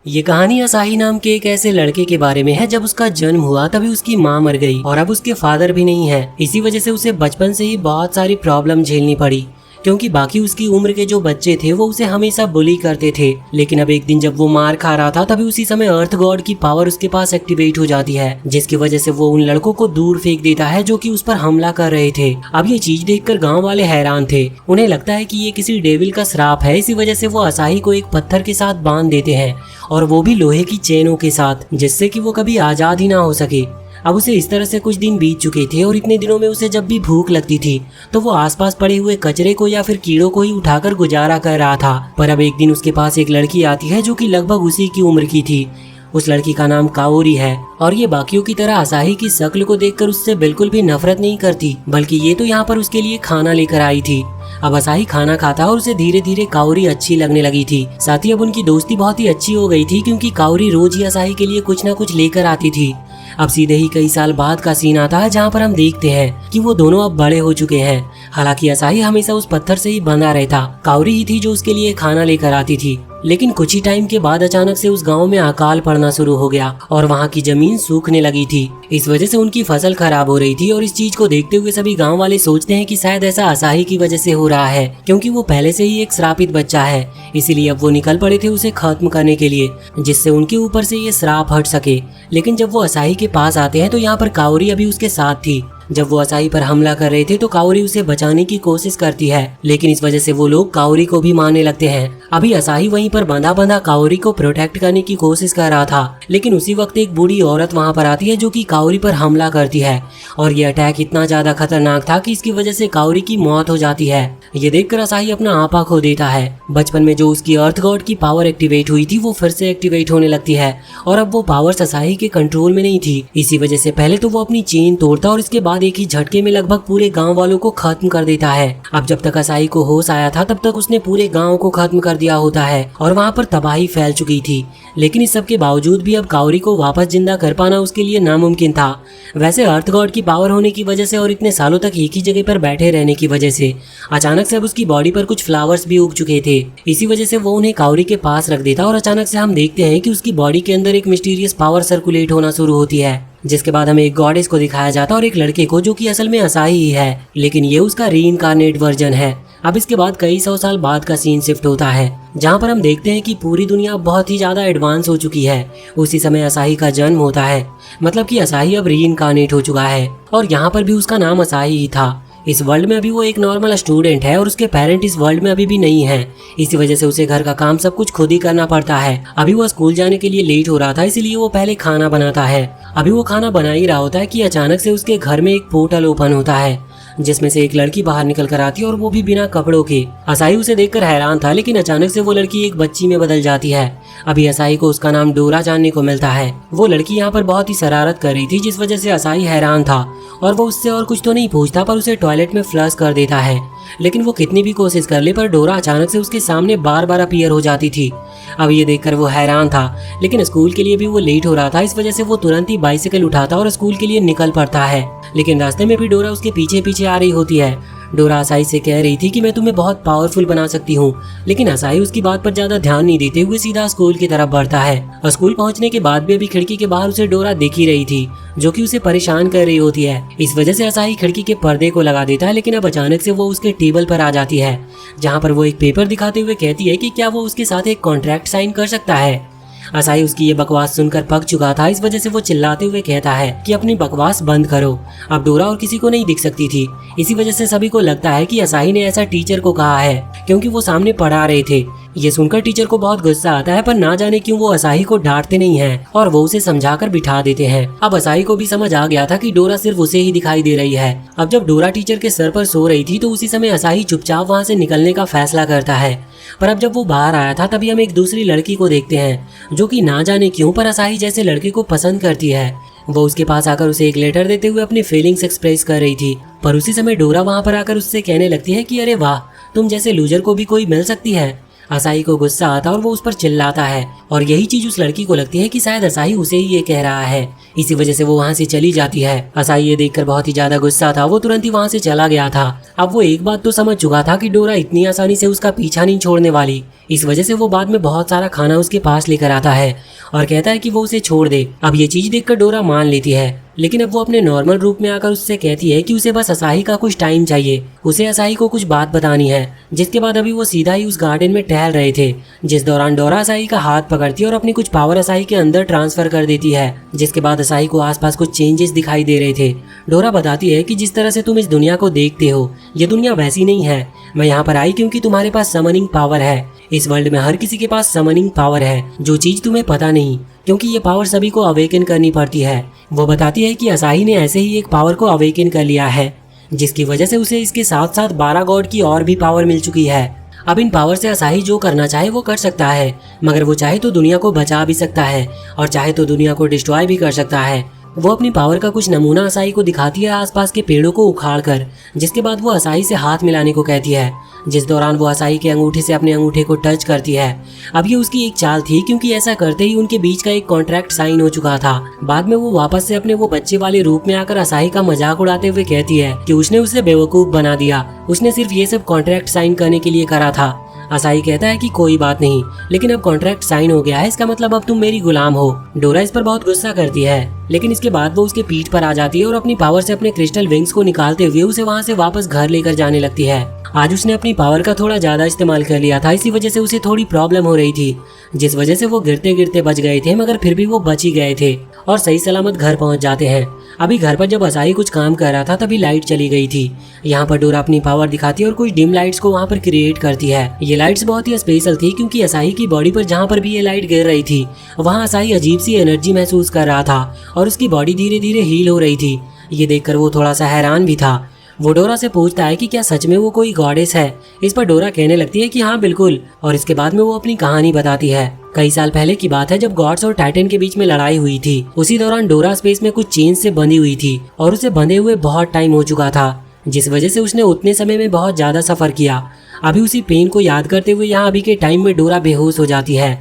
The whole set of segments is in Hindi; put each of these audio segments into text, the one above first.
ये कहानी असाही नाम के एक ऐसे लड़के के बारे में है। जब उसका जन्म हुआ तभी उसकी माँ मर गई और अब उसके फादर भी नहीं है। इसी वजह से उसे बचपन से ही बहुत सारी प्रॉब्लम झेलनी पड़ी, क्योंकि बाकी उसकी उम्र के जो बच्चे थे वो उसे हमेशा बुली करते थे। लेकिन अब एक दिन जब वो मार खा रहा था तभी उसी समय अर्थ गॉड की पावर उसके पास एक्टिवेट हो जाती है, जिसकी वजह से वो उन लड़कों को दूर फेंक देता है जो कि उस पर हमला कर रहे थे। अब ये चीज देखकर गांव वाले हैरान थे। उन्हें लगता है कि ये किसी डेविल का श्राप है। इसी वजह से वो असाही को एक पत्थर के साथ बांध देते हैं, और वो भी लोहे की चेनों के साथ, जिससे कि वो कभी आजाद ही ना हो सके। अब उसे इस तरह से कुछ दिन बीत चुके थे और इतने दिनों में उसे जब भी भूख लगती थी तो वो आसपास पड़े हुए कचरे को या फिर कीड़ों को ही उठाकर गुजारा कर रहा था। पर अब एक दिन उसके पास एक लड़की आती है जो कि लगभग उसी की उम्र की थी। उस लड़की का नाम काओरी है और ये बाकियों की तरह असाही की शक्ल को देखकर उससे बिल्कुल भी नफरत नहीं करती, बल्कि ये तो यहाँ पर उसके लिए खाना लेकर आई थी। अब असाही खाना खाता और उसे धीरे धीरे काओरी अच्छी लगने लगी थी। साथ ही अब उनकी दोस्ती बहुत ही अच्छी हो गई थी, क्योंकि काओरी रोज ही असाही के लिए कुछ न कुछ लेकर आती थी। अब सीधे ही कई साल बाद का सीन आता है, जहाँ पर हम देखते हैं कि वो दोनों अब बड़े हो चुके हैं। हालांकि असाही हमेशा उस पत्थर से ही बंधा रहता। काओरी ही थी जो उसके लिए खाना लेकर आती थी। लेकिन कुछ ही टाइम के बाद अचानक से उस गांव में अकाल पड़ना शुरू हो गया और वहां की जमीन सूखने लगी थी। इस वजह से उनकी फसल खराब हो रही थी और इस चीज को देखते हुए सभी गांव वाले सोचते हैं कि शायद ऐसा असाही की वजह से हो रहा है, क्योंकि वो पहले से ही एक श्रापित बच्चा है। इसीलिए अब वो निकल पड़े थे उसे खत्म करने के लिए, जिससे उनके ऊपर से ये श्राप हट सके। लेकिन जब वो असाही के पास आते हैं तो यहाँ पर काओरी अभी उसके साथ थी। जब वो असाही पर हमला कर रहे थे तो काओरी उसे बचाने की कोशिश करती है, लेकिन इस वजह से वो लोग काओरी को भी मारने लगते हैं। अभी असाही वहीं पर बंधा बंधा काओरी को प्रोटेक्ट करने की कोशिश कर रहा था, लेकिन उसी वक्त एक बूढ़ी औरत वहां पर आती है जो कि काओरी पर हमला करती है। और ये अटैक इतना ज्यादा खतरनाक था कि इसकी वजह से काओरी की मौत हो जाती है। ये देखकर असाही अपना आपा खो देता है। बचपन में जो उसकी अर्थ गॉड की पावर एक्टिवेट हुई थी वो फिर से एक्टिवेट होने लगती है, और अब वो पावर असाही के कंट्रोल में नहीं थी। इसी वजह से पहले तो वो अपनी चेन तोड़ता और इसके बाद एक ही झटके में लगभग पूरे गांव वालों को खत्म कर देता है। अब जब तक असाही को होश आया था तब तक उसने पूरे गांव को खत्म कर दिया होता है और वहां पर तबाही फैल चुकी थी। लेकिन इस सब के बावजूद भी अब काओरी को वापस जिंदा कर पाना उसके लिए नामुमकिन था। वैसे अर्थ गॉड की पावर होने की वजह से और इतने सालों तक एक ही जगह पर बैठे रहने की वजह से अचानक से अब उसकी बॉडी पर कुछ फ्लावर्स भी उग चुके थे। इसी वजह से वो उन्हें काओरी के पास रख देता और अचानक से हम देखते हैं कि उसकी बॉडी के अंदर एक मिस्टीरियस पावर सर्कुलेट होना शुरू होती है, जिसके बाद हमें एक गॉडेस को दिखाया जाता है और एक लड़के को जो कि असल में असाही ही है, लेकिन ये उसका रीइंकार्नेट वर्जन है। अब इसके बाद कई सौ साल बाद का सीन शिफ्ट होता है, जहाँ पर हम देखते हैं कि पूरी दुनिया बहुत ही ज्यादा एडवांस हो चुकी है। उसी समय असाही का जन्म होता है, मतलब कि असाही अब रीइंकार्नेट हो चुका है और यहाँ पर भी उसका नाम असाही ही था। इस वर्ल्ड में अभी वो एक नॉर्मल स्टूडेंट है और उसके पेरेंट इस वर्ल्ड में अभी भी नहीं है। इसी वजह से उसे घर का काम सब कुछ खुद ही करना पड़ता है। अभी वो स्कूल जाने के लिए लेट हो रहा था, इसीलिए वो पहले खाना बनाता है। अभी वो खाना बना ही रहा होता है कि अचानक से उसके घर में एक पोर्टल ओपन होता है, जिसमें से एक लड़की बाहर निकल कर आती है और वो भी बिना कपड़ों के। असाही उसे देखकर हैरान था, लेकिन अचानक से वो लड़की एक बच्ची में बदल जाती है। अभी असाही को उसका नाम डोरा जानने को मिलता है। वो लड़की यहाँ पर बहुत ही शरारत कर रही थी, जिस वजह से असाही हैरान था और वो उससे और कुछ तो नहीं पूछता पर उसे टॉयलेट में फ्लश कर देता है। लेकिन वो कितनी भी कोशिश कर ले पर डोरा अचानक से उसके सामने बार बार अपीयर हो जाती थी। अब ये देखकर वो हैरान था, लेकिन स्कूल के लिए भी वो लेट हो रहा था। इस वजह से वो तुरंत ही बाइसिकल उठाता और स्कूल के लिए निकल पड़ता है, लेकिन रास्ते में भी डोरा उसके पीछे पीछे आ रही होती है। डोरा असाही से कह रही थी कि मैं तुम्हें बहुत पावरफुल बना सकती हूँ, लेकिन असाही उसकी बात पर ज्यादा ध्यान नहीं देते हुए सीधा स्कूल की तरफ बढ़ता है। और स्कूल पहुँचने के बाद भी अभी खिड़की के बाहर उसे डोरा दिख ही रही थी, जो कि उसे परेशान कर रही होती है। इस वजह से असाही खिड़की के पर्दे को लगा देता है, लेकिन अब अचानक से वो उसके टेबल पर आ जाती है, जहाँ पर वो एक पेपर दिखाते हुए कहती है कि क्या वो उसके साथ एक कॉन्ट्रैक्ट साइन कर सकता है। असाही उसकी ये बकवास सुनकर पक चुका था। इस वजह से वो चिल्लाते हुए कहता है कि अपनी बकवास बंद करो। अब डोरा और किसी को नहीं दिख सकती थी। इसी वजह से सभी को लगता है कि असाही ने ऐसा टीचर को कहा है, क्योंकि वो सामने पढ़ा रहे थे। ये सुनकर टीचर को बहुत गुस्सा आता है, पर ना जाने क्यों वो असाही को डांटते नहीं हैं और वो उसे समझाकर बिठा देते हैं। अब असाही को भी समझ आ गया था कि डोरा सिर्फ उसे ही दिखाई दे रही है। अब जब डोरा टीचर के सर पर सो रही थी तो उसी समय असाही चुपचाप वहाँ से निकलने का फैसला करता है। पर अब जब वो बाहर आया था तभी हम एक दूसरी लड़की को देखते हैं, जो कि ना जाने क्यों पर असाही जैसे लड़के को पसंद करती है। वो उसके पास आकर उसे एक लेटर देते हुए अपनी फीलिंग्स एक्सप्रेस कर रही थी, पर उसी समय डोरा वहाँ पर आकर उससे कहने लगती है कि अरे वाह, तुम जैसे लूजर को भी कोई मिल सकती है। असाही को गुस्सा आता और वो उस पर चिल्लाता है और यही चीज उस लड़की को लगती है कि शायद असाही उसे ही ये कह रहा है। इसी वजह से वो वहाँ से चली जाती है। असाही ये देखकर बहुत ही ज्यादा गुस्सा था, वो तुरंत ही वहाँ से चला गया था। अब वो एक बात तो समझ चुका था कि डोरा इतनी आसानी से उसका पीछा नहीं छोड़ने वाली। इस वजह से वो बाद में बहुत सारा खाना उसके पास लेकर आता है और कहता है कि वो उसे छोड़ दे। अब ये चीज देखकर डोरा मान लेती है, लेकिन अब वो अपने नॉर्मल रूप में आकर उससे कहती है कि उसे बस असाही का कुछ टाइम चाहिए, उसे असाही को कुछ बात बतानी है। जिसके बाद अभी वो सीधा ही उस गार्डन में टहल रहे थे, जिस दौरान डोरा असाही का हाथ पकड़ती है और अपनी कुछ पावर असाही के अंदर ट्रांसफर कर देती है। जिसके बाद असाही को आसपास कुछ चेंजेस दिखाई दे रहे थे। डोरा बताती है कि जिस तरह से तुम इस दुनिया को देखते हो, ये दुनिया वैसी नहीं है। मैं यहाँ पर आई क्योंकि तुम्हारे पास समनिंग पावर है। इस वर्ल्ड में हर किसी के पास समनिंग पावर है, जो चीज तुम्हें पता नहीं, क्योंकि ये पावर सभी को अवेकन करनी पड़ती है। वो बताती है कि असाही ने ऐसे ही एक पावर को अवेकन कर लिया है, जिसकी वजह से उसे इसके साथ साथ 12 गॉड की और भी पावर मिल चुकी है। अब इन पावर से असाही जो करना चाहे वो कर सकता है, मगर वो चाहे तो दुनिया को बचा भी सकता है और चाहे तो दुनिया को डिस्ट्रॉय भी कर सकता है। वो अपनी पावर का कुछ नमूना असाही को दिखाती है आसपास के पेड़ों को उखाड़कर, जिसके बाद वो असाही से हाथ मिलाने को कहती है, जिस दौरान वो असाही के अंगूठे से अपने अंगूठे को टच करती है। अब ये उसकी एक चाल थी, क्योंकि ऐसा करते ही उनके बीच का एक कॉन्ट्रैक्ट साइन हो चुका था। बाद में वो वापस से अपने वो बच्चे वाले रूप में आकर असाही का मजाक उड़ाते हुए कहती है कि उसने उसे बेवकूफ बना दिया, उसने सिर्फ ये सब कॉन्ट्रैक्ट साइन करने के लिए करा था। असाही कहता है कि कोई बात नहीं, लेकिन अब कॉन्ट्रैक्ट साइन हो गया है, इसका मतलब अब तुम मेरी गुलाम हो। डोरा इस पर बहुत गुस्सा करती है, लेकिन इसके बाद वो उसके पीठ पर आ जाती है और अपनी पावर से अपने क्रिस्टल विंग्स को निकालते हुए उसे वहाँ से वापस घर लेकर जाने लगती है। आज उसने अपनी पावर का थोड़ा ज्यादा इस्तेमाल कर लिया था, इसी वजह से उसे थोड़ी प्रॉब्लम हो रही थी, जिस वजह से वो गिरते गिरते बच गए थे, मगर फिर भी वो बच ही गए थे और सही सलामत घर पहुंच जाते हैं। अभी घर पर जब असाही कुछ काम कर रहा था तभी लाइट चली गई थी। यहाँ पर डोरा अपनी पावर दिखाती है और कुछ डिम लाइट्स को वहाँ पर क्रिएट करती है। ये लाइट्स बहुत ही स्पेशल थी, क्योंकि असाही की बॉडी पर जहाँ पर भी ये लाइट गिर रही थी वहाँ असाही अजीब सी एनर्जी महसूस कर रहा था और उसकी बॉडी धीरे धीरे हील हो रही थी। ये देखकर वो थोड़ा सा हैरान भी था। वो डोरा से पूछता है कि क्या सच में वो कोई गॉडेस है। इस पर डोरा कहने लगती है कि हाँ बिल्कुल, और इसके बाद में वो अपनी कहानी बताती है। कई साल पहले की बात है, जब गॉड्स और टाइटन के बीच में लड़ाई हुई थी। उसी दौरान डोरा स्पेस में कुछ चेन से बंधी हुई थी और उसे बंधे हुए बहुत टाइम हो चुका था, जिस वजह से उसने उतने समय में बहुत ज्यादा सफर किया। अभी उसी पेन को याद करते हुए यहाँ अभी के टाइम में डोरा बेहोश हो जाती है।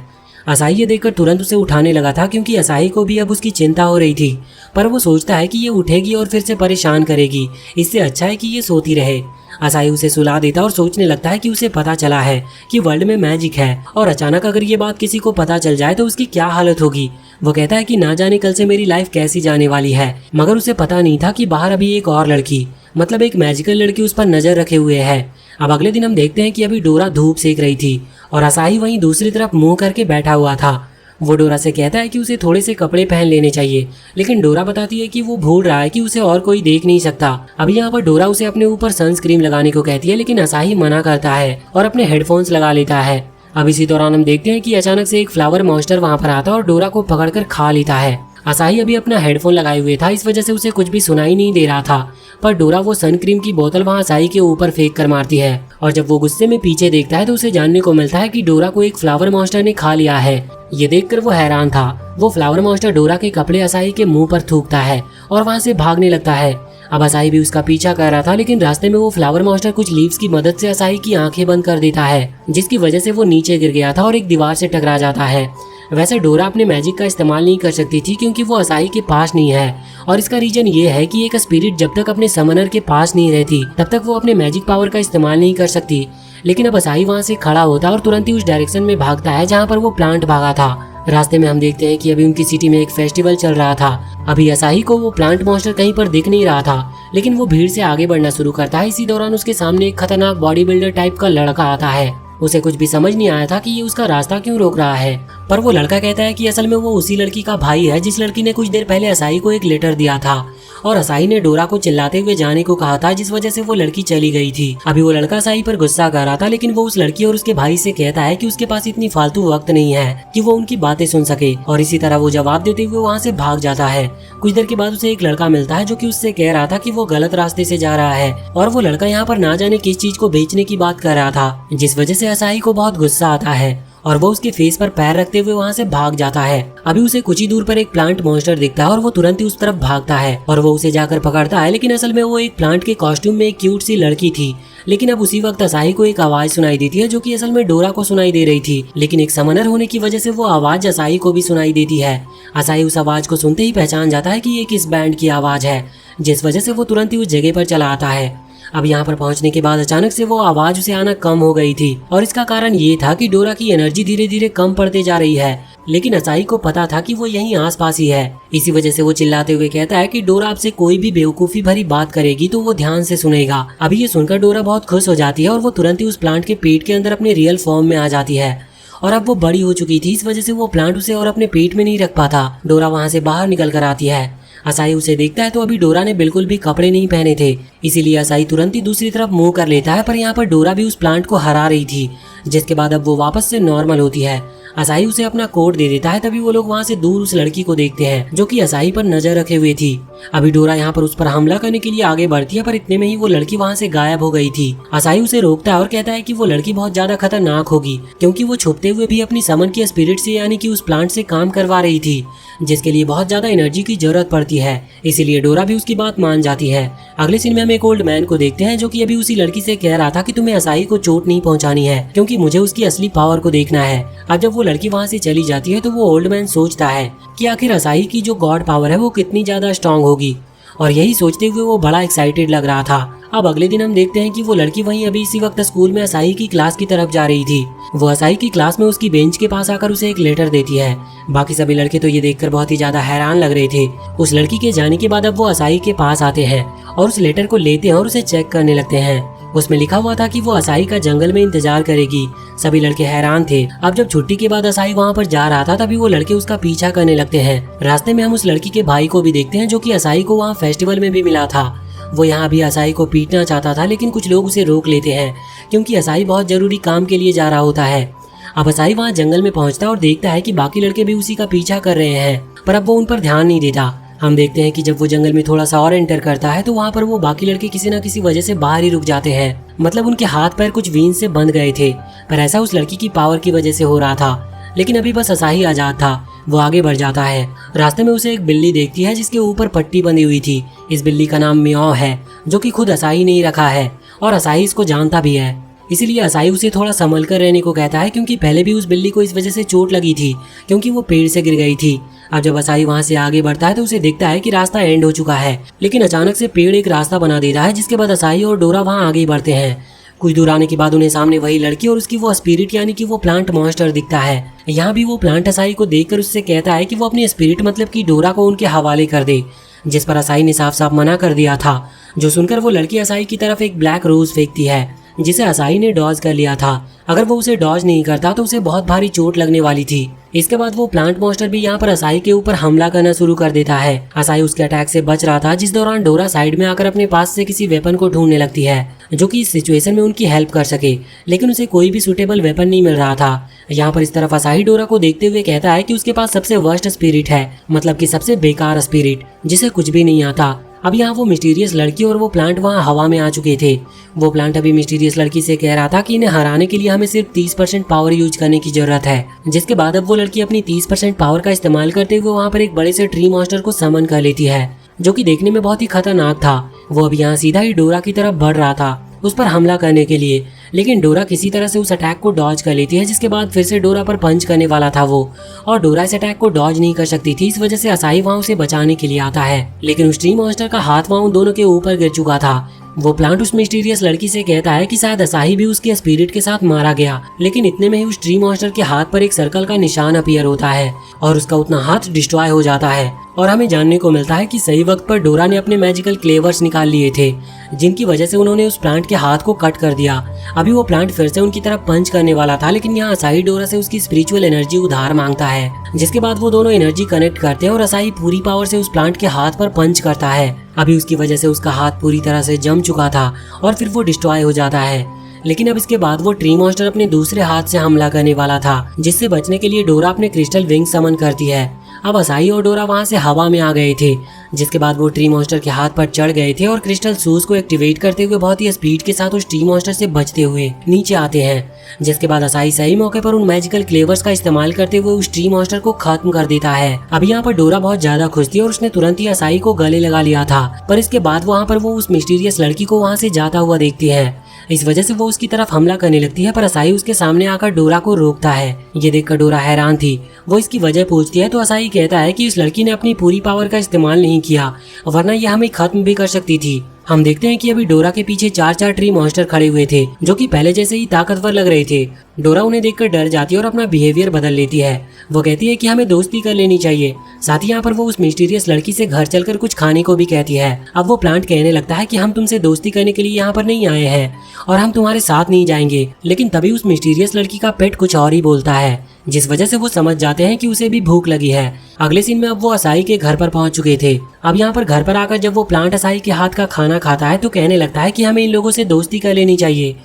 असाही ये देखकर तुरंत उसे उठाने लगा था, क्योंकि असाही को भी अब उसकी चिंता हो रही थी, पर वो सोचता है कि ये उठेगी और फिर से परेशान करेगी, इससे अच्छा है कि ये सोती रहे। असाही उसे सुला देता और सोचने लगता है कि उसे पता चला है कि वर्ल्ड में मैजिक है, और अचानक अगर ये बात किसी को पता चल जाए तो उसकी क्या हालत होगी। वो कहता है कि ना जाने कल से मेरी लाइफ कैसी जाने वाली है, मगर उसे पता नहीं था कि बाहर अभी एक और लड़की, मतलब एक मैजिकल लड़की उस पर नजर रखे हुए है। अब अगले दिन हम देखते हैं कि अभी डोरा धूप सेक रही थी और असाही वहीं दूसरी तरफ मुंह करके बैठा हुआ था। वो डोरा से कहता है कि उसे थोड़े से कपड़े पहन लेने चाहिए, लेकिन डोरा बताती है कि वो भूल रहा है कि उसे और कोई देख नहीं सकता। अभी यहाँ पर डोरा उसे अपने ऊपर सनस्क्रीन लगाने को कहती है, लेकिन असाही मना करता है और अपने हेडफोन्स लगा लेता है। अब इसी दौरान हम देखते हैं कि अचानक से एक फ्लावर मॉन्स्टर वहाँ पर आता है और डोरा को पकड़कर खा लेता है। असाही अभी अपना हेडफोन लगाए हुए था, इस वजह से उसे कुछ भी सुनाई नहीं दे रहा था, पर डोरा वो सन क्रीम की बोतल वहाँ असाही के ऊपर फेंक कर मारती है और जब वो गुस्से में पीछे देखता है तो उसे जानने को मिलता है कि डोरा को एक फ्लावर मॉन्स्टर ने खा लिया है। ये देखकर वो हैरान था। वो फ्लावर मॉन्स्टर डोरा के कपड़े असाही के मुंह पर थूकता है और वहाँ से भागने लगता है। अब असाही भी उसका पीछा कर रहा था, लेकिन रास्ते में वो फ्लावर मॉन्स्टर कुछ लीव्स की मदद से असाही की आंखें बंद कर देता है, जिसकी वजह से वो नीचे गिर गया था और एक दीवार से टकरा जाता है। वैसे डोरा अपने मैजिक का इस्तेमाल नहीं कर सकती थी, क्योंकि वो असाही के पास नहीं है, और इसका रीजन ये है कि एक स्पिरिट जब तक अपने समनर के पास नहीं रहती तब तक वो अपने मैजिक पावर का इस्तेमाल नहीं कर सकती। लेकिन अब असाही वहाँ से खड़ा होता और तुरंत ही उस डायरेक्शन में भागता है जहाँ पर वो प्लांट भागा था। रास्ते में हम देखते हैं कि अभी उनकी सिटी में एक फेस्टिवल चल रहा था। अभी असाही को वो प्लांट मॉन्स्टर कहीं पर दिख नहीं रहा था, लेकिन वो भीड़ से आगे बढ़ना शुरू करता है। इसी दौरान उसके सामने एक खतरनाक बॉडी बिल्डर टाइप का लड़का आता है। उसे कुछ भी समझ नहीं आया था कि ये उसका रास्ता क्यों रोक रहा है, पर वो लड़का कहता है कि असल में वो उसी लड़की का भाई है जिस लड़की ने कुछ देर पहले असाही को एक लेटर दिया था, और असाही ने डोरा को चिल्लाते हुए जाने को कहा था, जिस वजह से वो लड़की चली गई थी। अभी वो लड़का असाही पर गुस्सा कर रहा था, लेकिन वो उस लड़की और उसके भाई से कहता है कि उसके पास इतनी फालतू वक्त नहीं है कि वो उनकी बातें सुन सके, और इसी तरह वो जवाब देते हुए वहाँ से भाग जाता है। कुछ देर के बाद उसे एक लड़का मिलता है जो कि उससे कह रहा था कि वो गलत रास्ते से जा रहा है, और वो लड़का यहाँ पर ना जाने किस चीज को बेचने की बात कर रहा था, जिस वजह से असाही को बहुत गुस्सा आता है और वो उसके फेस पर पैर रखते हुए वहाँ से भाग जाता है। अभी उसे कुछ ही दूर पर एक प्लांट मॉन्स्टर दिखता है और वो तुरंत ही उस तरफ भागता है और वो उसे जाकर पकड़ता है, लेकिन असल में वो एक प्लांट के कॉस्ट्यूम में एक क्यूट सी लड़की थी लेकिन अब उसी वक्त असाही को एक आवाज सुनाई देती है जो कि असल में डोरा को सुनाई दे रही थी, लेकिन एक समनर होने की वजह से वो आवाज असाही को भी सुनाई देती है। असाही उस आवाज को सुनते ही पहचान जाता है कि ये किस बैंड की आवाज है, जिस वजह से वो तुरंत ही उस जगह पर चला आता है। अब यहाँ पर पहुंचने के बाद अचानक से वो आवाज उसे आना कम हो गई थी और इसका कारण ये था कि डोरा की एनर्जी धीरे धीरे कम पड़ते जा रही है, लेकिन असाही को पता था कि वो यहीं आसपास ही है। इसी वजह से वो चिल्लाते हुए कहता है कि डोरा आपसे कोई भी बेवकूफी भरी बात करेगी तो वो ध्यान से सुनेगा। अभी ये सुनकर डोरा बहुत खुश हो जाती है और वो तुरंत ही उस प्लांट के पेट के अंदर अपने रियल फॉर्म में आ जाती है। और अब वो बड़ी हो चुकी थी, इस वजह से वो प्लांट उसे और अपने पेट में नहीं रख पाता। डोरा वहाँ से बाहर निकल कर आती है। असाही उसे देखता है तो अभी डोरा ने बिल्कुल भी कपड़े नहीं पहने थे, इसीलिए असाही तुरंत ही दूसरी तरफ मुंह कर लेता है। पर यहाँ पर डोरा भी उस प्लांट को हरा रही थी, जिसके बाद अब वो वापस से नॉर्मल होती है। असाही उसे अपना कोट दे देता है। तभी वो लोग वहाँ से दूर उस लड़की को देखते हैं जो कि असाही पर नजर रखे हुए थी। अभी डोरा यहाँ पर उस पर हमला करने के लिए आगे बढ़ती है, पर इतने में ही वो लड़की वहाँ से गायब हो गई थी। असाही उसे रोकता है और कहता है कि वो लड़की बहुत ज्यादा खतरनाक होगी, क्योंकि वो छुपते हुए भी अपनी समन की स्पिरिट से यानी कि उस प्लांट से काम करवा रही थी, जिसके लिए बहुत ज्यादा एनर्जी की जरूरत पड़ती है। इसीलिए डोरा भी उसकी बात मान जाती है। अगले सीन में हम एक ओल्ड मैन को देखते हैं जो कि अभी उसी लड़की से कह रहा था कि तुम्हें असाही को चोट नहीं पहुंचानी है, क्योंकि मुझे उसकी असली पावर को देखना है। अब जब वो लड़की वहाँ से चली जाती है तो वो ओल्ड मैन सोचता है कि आखिर असाही की जो गॉड पावर है वो कितनी ज्यादा स्ट्रांग होगी, और यही सोचते हुए वो बड़ा एक्साइटेड लग रहा था। अब अगले दिन हम देखते हैं कि वो लड़की वहीं अभी इसी वक्त स्कूल में असाही की क्लास की तरफ जा रही थी। वो असाही की क्लास में उसकी बेंच के पास आकर उसे एक लेटर देती है। बाकी सभी लड़के तो ये देखकर बहुत ही ज्यादा हैरान लग रहे थे। उस लड़की के जाने के बाद अब वो असाही के पास आते हैं और उस लेटर को लेते हैं और उसे चेक करने लगते हैं। उसमें लिखा हुआ था कि वो असाही का जंगल में इंतजार करेगी। सभी लड़के हैरान थे। अब जब छुट्टी के बाद असाही वहाँ पर जा रहा था तभी वो लड़के उसका पीछा करने लगते हैं। रास्ते में हम उस लड़की के भाई को भी देखते हैं जो कि असाही को वहाँ फेस्टिवल में भी मिला था। वो यहाँ भी असाही को पीटना चाहता था, लेकिन कुछ लोग उसे रोक लेते हैं क्योंकि असाही बहुत जरूरी काम के लिए जा रहा होता है। अब असाही वहाँ जंगल में पहुँचता है और देखता है कि बाकी लड़के भी उसी का पीछा कर रहे हैं, पर अब वो उन पर ध्यान नहीं देता। हम देखते हैं कि जब वो जंगल में थोड़ा सा और एंटर करता है तो वहाँ पर वो बाकी लड़के किसी न किसी वजह से बाहर ही रुक जाते हैं। मतलब उनके हाथ पैर कुछ वीन से बंध गए थे, पर ऐसा उस लड़की की पावर की वजह से हो रहा था। लेकिन अभी बस असाही आजाद था। वो आगे बढ़ जाता है। रास्ते में उसे एक बिल्ली देखती है जिसके ऊपर पट्टी बंधी हुई थी। इस बिल्ली का नाम म्याओ है, जो कि खुद असाही ने ही रखा है और असाही इसको जानता भी है। इसीलिए असाही उसे थोड़ा संभल कर रहने को कहता है, क्योंकि पहले भी उस बिल्ली को इस वजह से चोट लगी थी क्योंकि वो पेड़ से गिर गई थी। अब जब असाही वहाँ से आगे बढ़ता है तो उसे दिखता है कि रास्ता एंड हो चुका है, लेकिन अचानक से पेड़ एक रास्ता बना देता है, जिसके बाद असाही और डोरा वहाँ आगे बढ़ते हैं। कुछ दूर आने के बाद उन्हें सामने वही लड़की और उसकी वो स्पिरिट यानी कि वो प्लांट मॉन्स्टर दिखता है। यहाँ भी वो प्लांट असाही को देखकर उससे कहता है कि वो अपनी स्पिरिट मतलब कि डोरा को उनके हवाले कर दे, जिस पर असाही ने साफ साफ मना कर दिया था। जो सुनकर वो लड़की असाही की तरफ एक ब्लैक रोज फेंकती है, जिसे असाही ने डॉज कर लिया था। अगर वो उसे डॉज नहीं करता तो उसे बहुत भारी चोट लगने वाली थी। इसके बाद वो प्लांट मॉन्स्टर भी यहाँ पर असाही के ऊपर हमला करना शुरू कर देता है। असाही उसके अटैक से बच रहा था, जिस दौरान डोरा साइड में आकर अपने पास से किसी वेपन को ढूंढने लगती है जो कि इस सिचुएशन में उनकी हेल्प कर सके, लेकिन उसे कोई भी सुटेबल वेपन नहीं मिल रहा था। यहाँ पर इस तरफ असाही डोरा को देखते हुए कहता है कि उसके पास सबसे वर्स्ट स्पिरिट है, मतलब कि सबसे बेकार स्पिरिट जिसे कुछ भी नहीं आता। अब यहाँ वो मिस्टीरियस लड़की और वो प्लांट वहाँ हवा में आ चुके थे। वो प्लांट अभी मिस्टीरियस लड़की से कह रहा था कि इन्हें हराने के लिए हमें सिर्फ 30% पावर यूज करने की जरूरत है, जिसके बाद अब वो लड़की अपनी 30% पावर का इस्तेमाल करते हुए वहाँ पर एक बड़े से ट्री मॉन्स्टर को समन कर लेती है, जो कि देखने में बहुत ही खतरनाक था। वो अब यहाँ सीधा ही डोरा की तरफ बढ़ रहा था उस पर हमला करने के लिए, लेकिन डोरा किसी तरह से उस अटैक को डॉज कर लेती है, जिसके बाद फिर से डोरा पर पंच करने वाला था वो, और डोरा इस अटैक को डॉज नहीं कर सकती थी। इस वजह से असाही वहाँ उसे बचाने के लिए आता है, लेकिन उस ट्री मॉन्स्टर का हाथ वहाँ उन दोनों के ऊपर गिर चुका था। वो प्लांट उस मिस्टीरियस लड़की से कहता है कि शायद असाही भी उसके स्पिरिट के साथ मारा गया, लेकिन इतने में ही उस ट्री मॉन्स्टर के हाथ पर एक सर्कल का निशान अपीयर होता है और उसका उतना हाथ डिस्ट्रॉय हो जाता है। और हमें जानने को मिलता है कि सही वक्त पर डोरा ने अपने मैजिकल क्लेवर्स निकाल लिए थे, जिनकी वजह से उन्होंने उस प्लांट के हाथ को कट कर दिया। अभी वो प्लांट फिर से उनकी तरफ पंच करने वाला था, लेकिन यहाँ असाही डोरा से उसकी स्पिरिचुअल एनर्जी उधार मांगता है, जिसके बाद वो दोनों एनर्जी कनेक्ट करते हैं और असाही पूरी पावर से उस प्लांट के हाथ पर पंच करता है। अभी उसकी वजह से उसका हाथ पूरी तरह से जम चुका था और फिर वो डिस्ट्रॉय हो जाता है। लेकिन अब इसके बाद वो ट्री मॉन्स्टर अपने दूसरे हाथ से हमला करने वाला था, जिससे बचने के लिए डोरा अपने क्रिस्टल विंग समन करती है। अब असाही और डोरा वहां से हवा में आ गए थे, जिसके बाद वो ट्री मॉन्स्टर के हाथ पर चढ़ गए थे और क्रिस्टल शूज को एक्टिवेट करते हुए बहुत ही स्पीड के साथ उस ट्री मॉन्स्टर से बचते हुए नीचे आते हैं। जिसके बाद असाई सही मौके पर उन मैजिकल क्लेवर्स का इस्तेमाल करते हुए उस ट्री मॉन्स्टर को खत्म कर देता है। अब यहाँ पर डोरा बहुत ज्यादा खुश थी और उसने तुरंत ही असाई को गले लगा लिया था, पर इसके बाद वहाँ पर वो उस मिस्टीरियस लड़की को वहाँ से जाता हुआ देखती है। इस वजह से वो उसकी तरफ हमला करने लगती है, पर असाई उसके सामने आकर डोरा को रोकता है। ये देखकर डोरा हैरान थी। वो इसकी वजह पूछती है तो असाई कहता है कि इस लड़की ने अपनी पूरी पावर का इस्तेमाल नहीं किया, वरना ये हमें खत्म भी कर सकती थी। हम देखते हैं कि अभी डोरा के पीछे 4 ट्री मॉन्स्टर खड़े हुए थे, जो कि पहले जैसे ही ताकतवर लग रहे थे। डोरा उन्हें देखकर डर जाती है और अपना बिहेवियर बदल लेती है। वो कहती है कि हमें दोस्ती कर लेनी चाहिए। साथ ही यहाँ पर वो उस मिस्टीरियस लड़की से घर चलकर कुछ खाने को भी कहती है। अब वो प्लांट कहने लगता है कि हम तुमसे दोस्ती करने के लिए यहाँ पर नहीं आए हैं और हम तुम्हारे साथ नहीं जाएंगे। लेकिन तभी उस मिस्टीरियस लड़की का पेट कुछ और ही बोलता है, जिस वजह से वो समझ जाते हैं कि उसे भी भूख लगी है। अगले सीन में अब वो असाई के घर पर पहुंच चुके थे। अब यहाँ पर घर पर आकर जब वो प्लांट असाई के हाथ का खाना खाता है तो कहने लगता है कि हमें इन लोगों से दोस्ती कर लेनी चाहिए,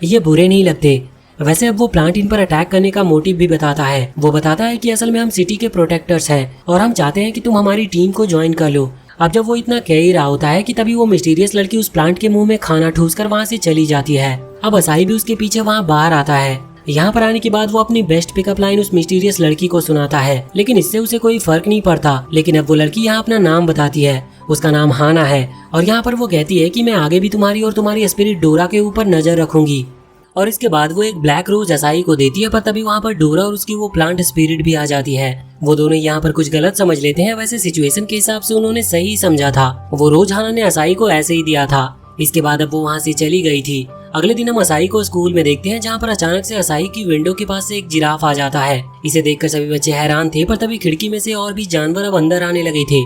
ये बुरे नहीं लगते। वैसे अब वो प्लांट इन पर अटैक करने का मोटिव भी बताता है। वो बताता है कि असल में हम सिटी के प्रोटेक्टर्स हैं और हम चाहते हैं कि तुम हमारी टीम को ज्वाइन कर लो। अब जब वो इतना कह ही रहा होता है कि तभी वो मिस्टीरियस लड़की उस प्लांट के मुंह में खाना ठूस कर वहाँ से चली जाती है। अब असाई भी उसके पीछे वहाँ बाहर आता है। यहाँ पर आने के बाद वो अपनी बेस्ट पिकअप लाइन उस मिस्टीरियस लड़की को सुनाता है, लेकिन इससे उसे कोई फर्क नहीं पड़ता। लेकिन अब वो लड़की यहाँ अपना नाम बताती है। उसका नाम हाना है और यहाँ पर वो कहती है कि मैं आगे भी तुम्हारी और तुम्हारी स्पिरिट डोरा के ऊपर नजर रखूंगी। और इसके बाद वो एक ब्लैक रोज असाई को देती है, पर तभी वहाँ पर डोरा और उसकी वो प्लांट स्पिरिट भी आ जाती है। वो दोनों यहाँ पर कुछ गलत समझ लेते हैं। वैसे सिचुएशन के हिसाब से उन्होंने सही समझा था। वो रोज हाना ने असाई को ऐसे ही दिया था। इसके बाद अब वो वहाँ से चली गई थी। अगले दिन हम असाई को स्कूल में देखते हैं, जहाँ पर अचानक से असाई की विंडो के पास से एक जिराफ आ जाता है। इसे देखकर सभी बच्चे हैरान थे, पर तभी खिड़की में से और भी जानवर अब अंदर आने लगे थे।